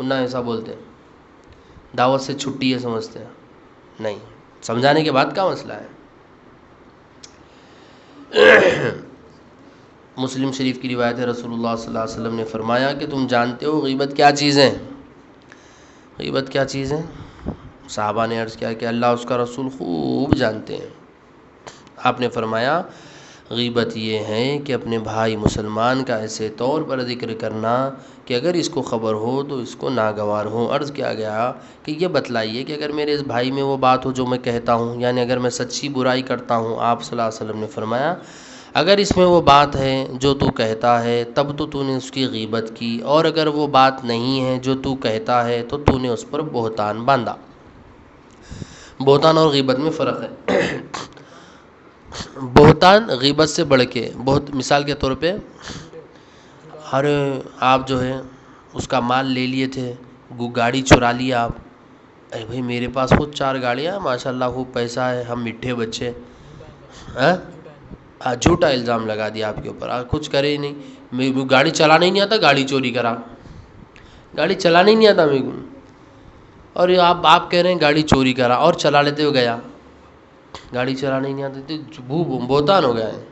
نہ ایسا بولتے ہیں, دعوت سے چھٹی ہے سمجھتے ہیں. نہیں, سمجھانے کے بعد کا مسئلہ ہے. مسلم شریف کی روایت ہے, رسول اللہ صلی اللہ علیہ وسلم نے فرمایا کہ تم جانتے ہو غیبت کیا چیز ہے؟ غیبت کیا چیز ہے؟ صحابہ نے عرض کیا کہ اللہ اس کا رسول خوب جانتے ہیں. آپ نے فرمایا غیبت یہ ہے کہ اپنے بھائی مسلمان کا ایسے طور پر ذکر کرنا کہ اگر اس کو خبر ہو تو اس کو ناگوار ہو. عرض کیا گیا کہ یہ بتلائیے کہ اگر میرے اس بھائی میں وہ بات ہو جو میں کہتا ہوں, یعنی اگر میں سچی برائی کرتا ہوں, آپ صلی اللہ علیہ وسلم نے فرمایا اگر اس میں وہ بات ہے جو تو کہتا ہے تب تو نے اس کی غیبت کی, اور اگر وہ بات نہیں ہے جو تو کہتا ہے تو نے اس پر بہتان باندھا. بہتان اور غیبت میں فرق ہے. بہتان غیبت سے بڑھ کے, بہت مثال کے طور پہ ارے آپ جو ہے اس کا مال لے لیے تھے, گاڑی چرا لیا آپ, ارے بھائی میرے پاس خود 4 گاڑیاں ہیں ماشاء اللہ, خوب پیسہ ہے, ہم میٹھے بچے. جھوٹا الزام لگا دیا آپ کے اوپر, کچھ کرے ہی نہیں, میں گاڑی چلانا ہی نہیں آتا, گاڑی چوری کرا, گاڑی چلانا ہی نہیں آتا میرے کو, اور یہ آپ کہہ رہے ہیں گاڑی چوری کرا اور چلا لیتے ہوئے گیا, گاڑی چلانا ہی نہیں آتی تو بہتان ہو گیا ہے.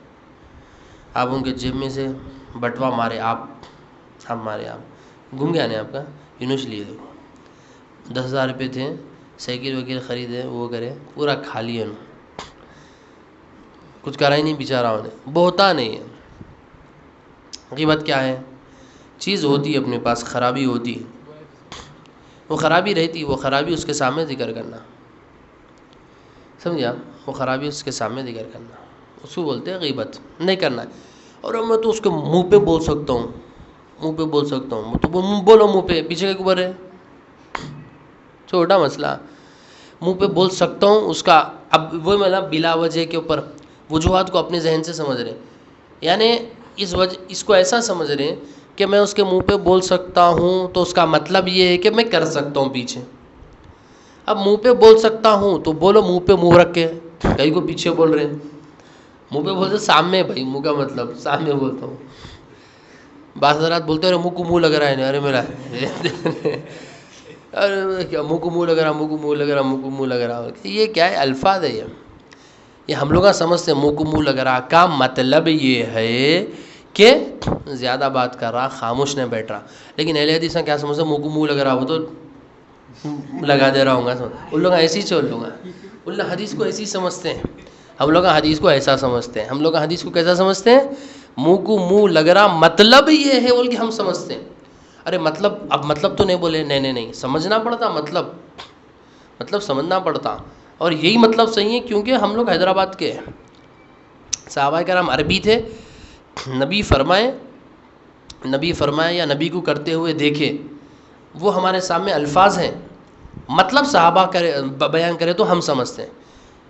آپ ان کے جیب میں سے بٹوا مارے, آپ ہم مارے, آپ گم گیا نہیں آپ کا یونش لیے, 10,000 روپے تھے, سائیکل وکیل خریدے, وہ کرے, پورا کھا لیا انہوں, کچھ کرا ہی نہیں بیچارہ نے. بہتان نہیں ہے. غیبت کیا ہے؟ چیز ہوتی ہے اپنے پاس, خرابی ہوتی, وہ خرابی رہتی, وہ خرابی اس کے سامنے ذکر کرنا, سمجھے آپ, وہ خرابی اس کے سامنے ذکر کرنا, اس کو بولتے ہیں غیبت. نہیں کرنا ہے. اور اب میں تو اس کے منہ پہ بول سکتا ہوں, منہ پہ بول سکتا ہوں, تو بولو منہ پہ, پیچھے کا خبر ہے, چھوٹا مسئلہ, منہ پہ بول سکتا ہوں اس کا. اب وہ مطلب بلا وجہ کے اوپر وجوہات کو اپنے ذہن سے سمجھ رہے ہیں, یعنی اس کو ایسا سمجھ رہے ہیں کہ میں اس کے منہ پہ بول سکتا ہوں تو اس کا مطلب یہ ہے کہ میں کر سکتا ہوں پیچھے. اب منہ پہ بول سکتا ہوں تو بولو منہ پہ منہ رکھ کے, کئی کو پیچھے بول رہے ہیں, منہ پہ بولتے سامنے, بھائی منہ کا مطلب سامنے بولتا ہوں. بعض حضرات بولتے ہیں منہ کو منہ لگ رہا ہے, ارے میرا ارے کیا منہ کو منہ لگ رہا, منہ کو منہ لگ رہا, منہ کو منہ لگ رہا, یہ کیا ہے الفاظ ہے, یہ ہم لوگ سمجھتے ہیں منہ کو منہ لگ رہا کا مطلب یہ ہے کہ زیادہ بات کر رہا, خاموش نہیں بیٹھ رہا. لیکن اہل حدیث کیا سمجھتے ہیں, منہ کو منہ لگ رہا, وہ تو لگا دے رہا ہوں گا, ان لوگ ایسی چھوڑ لوں گا, ان لوگ حدیث کو ایسی سمجھتے ہیں, ہم لوگ حدیث کو ایسا سمجھتے ہیں. ہم لوگ حدیث کو کیسا سمجھتے ہیں؟ منہ کو منہ لگ رہا مطلب یہ ہے بول کے ہم سمجھتے ہیں. ارے مطلب, اب مطلب تو نہیں بولے, نہیں سمجھنا پڑتا, مطلب سمجھنا پڑتا, اور یہی مطلب صحیح ہے کیونکہ ہم لوگ حیدرآباد کے ہیں. صحابہ کرام عربی تھے, نبی فرمائے یا نبی کو کرتے ہوئے دیکھے, وہ ہمارے سامنے الفاظ ہیں, مطلب صحابہ بیان کرے تو ہم سمجھتے ہیں.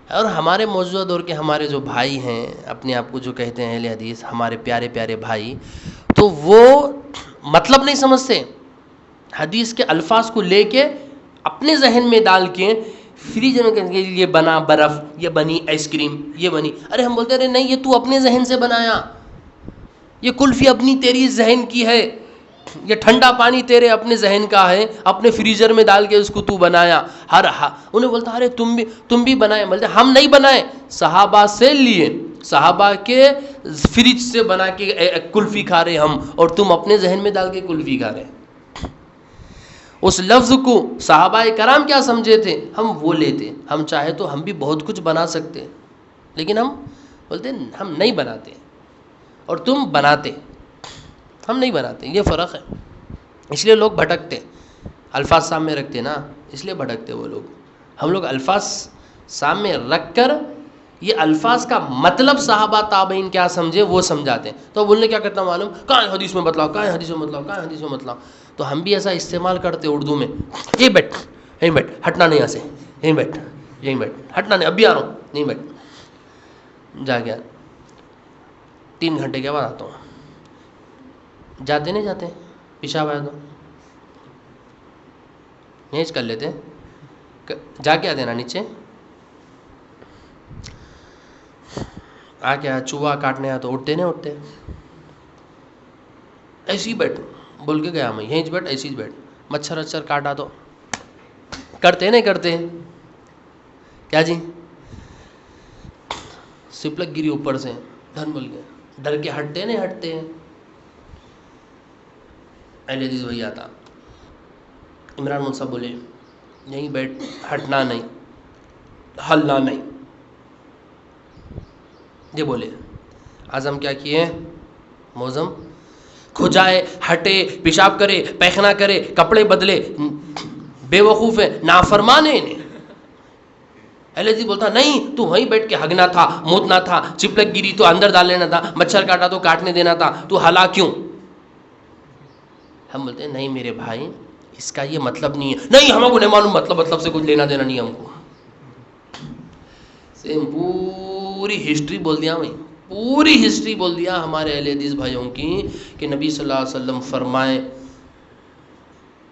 اور ہمارے موجودہ دور کے ہمارے جو بھائی ہیں, اپنے آپ کو جو کہتے ہیں اہل حدیث, ہمارے پیارے پیارے بھائی, تو وہ مطلب نہیں سمجھتے, حدیث کے الفاظ کو لے کے اپنے ذہن میں ڈال کے فریج میں کہیں گے یہ بنا برف, یہ بنی آئس کریم, یہ بنی. ارے ہم بولتے ہیں نہیں, یہ تو اپنے ذہن سے بنایا, یہ کلفی اپنی تیری ذہن کی ہے, یہ ٹھنڈا پانی تیرے اپنے ذہن کا ہے, اپنے فریزر میں ڈال کے اس کو تو بنایا. انہیں بولتا ارے تم بھی بنائے, بولتے ہم نہیں بنائے, صحابہ سے لیے, صحابہ کے فریج سے بنا کے کلفی کھا رہے ہم, اور تم اپنے ذہن میں ڈال کے کلفی کھا رہے. اس لفظ کو صحابہ کرام کیا سمجھے تھے, ہم وہ لیتے. ہم چاہے تو ہم بھی بہت کچھ بنا سکتے, لیکن ہم بولتے ہم نہیں بناتے, اور تم بناتے, ہم نہیں بناتے. یہ فرق ہے. اس لیے لوگ بھٹکتے, الفاظ سامنے رکھتے نا, اس لیے بھٹکتے وہ لوگ. ہم لوگ الفاظ سامنے رکھ کر یہ الفاظ کا مطلب صحابہ تابعین کیا سمجھے وہ سمجھاتے ہیں. تو بولنے کیا کرتا معلوم, کہاں ہے حدیث میں بتلاؤ, کہاں ہے حدیث میں بتلاؤ, کہاں ہے حدیث میں بتلاؤ. تو ہم بھی ایسا استعمال کرتے اردو میں, یہ بیٹھ, یہیں بیٹھ, ہٹنا نہیں یہاں سے, یہیں بیٹھ, یہیں بیٹھ, ہٹنا نہیں, اب بھی آ رہا ہوں, نہیں بیٹھ, جا گیا 3 گھنٹے کے بعد آتا ہوں. جاتے نہیں جاتے, پیشاب آیا تو نیچ کر لیتے, جا کے آتے نا نیچے, آ کیا چوہا کاٹنے آیا تو اٹھتے نہیں اٹھتے, ایسے ہی بیٹھ بول کے گیا میں, یہیں بیٹھ, ایسے ہی بیٹھ, مچھر وچھر کاٹا تو کرتے نہیں کرتے کیا جی، سپلک گری اوپر سے دھن بول گئے، ڈر کے ہٹتے نہیں ہٹتے ہیں. اہل حدیث وہی آتا. عمران مول صاحب بولے نہیں بیٹھ، ہٹنا نہیں، ہلنا نہیں. یہ بولے اعظم کیا کیے، موزم کھجائے، ہٹے، پیشاب کرے، پیخنا کرے، کپڑے بدلے، بے وقوف ہے، نافرمانے انہیں. اہل حدیث بولتا نہیں، تو وہیں بیٹھ کے ہگنا تھا، مودنا تھا، چپلک گری تو اندر ڈال لینا تھا، مچھر کاٹا تو کاٹنے دینا تھا، تو ہلا کیوں؟ ہم بولتے ہیں نہیں میرے بھائی، اس کا یہ مطلب نہیں ہے. نہیں ہم کو نہیں معلوم، مطلب سے کچھ لینا دینا نہیں ہم کو. پوری ہسٹری بول دیا بھائی، پوری ہسٹری بول دیا ہمارے اہل حدیث بھائیوں کی کہ نبی صلی اللہ علیہ وسلم فرمائے،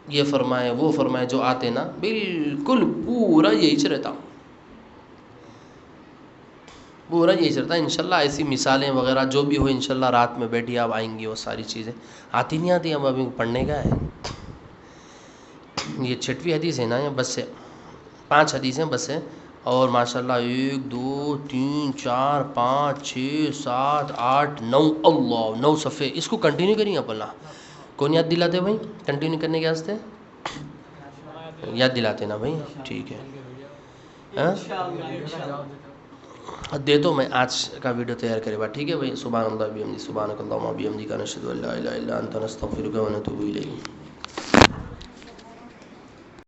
یہ فرمائے، وہ فرمائے، جو آتے نا بالکل پورا یہی سے رہتا، پورا یہی چلتا ہے. انشاءاللہ ایسی مثالیں وغیرہ جو بھی ہو انشاءاللہ رات میں بیٹھی آپ آئیں گی، وہ ساری چیزیں آتی نہیں آتی. ہم ابھی پڑھنے کا ہے، یہ 6ویں حدیث ہے نا، یا بس ہے 5 حدیثیں بس ہے. اور ماشاءاللہ 1 2 3 4 5 6 7 8 9 اللہ 9 صفحے. اس کو کنٹینیو کریں آپ. اللہ کون یاد دلاتے بھائی کنٹینیو کرنے کے واسطے؟ یاد دلاتے نا بھائی، ٹھیک ہے. ہاں دے تو میں آج کا ویڈیو تیار کرے گا، ٹھیک ہے بھائی. سبحان اللہ بحمدہ، سبحانک اللہم وبحمدک، نشہد ان لا الہ الا انت، نستغفرک ونتوب الیک.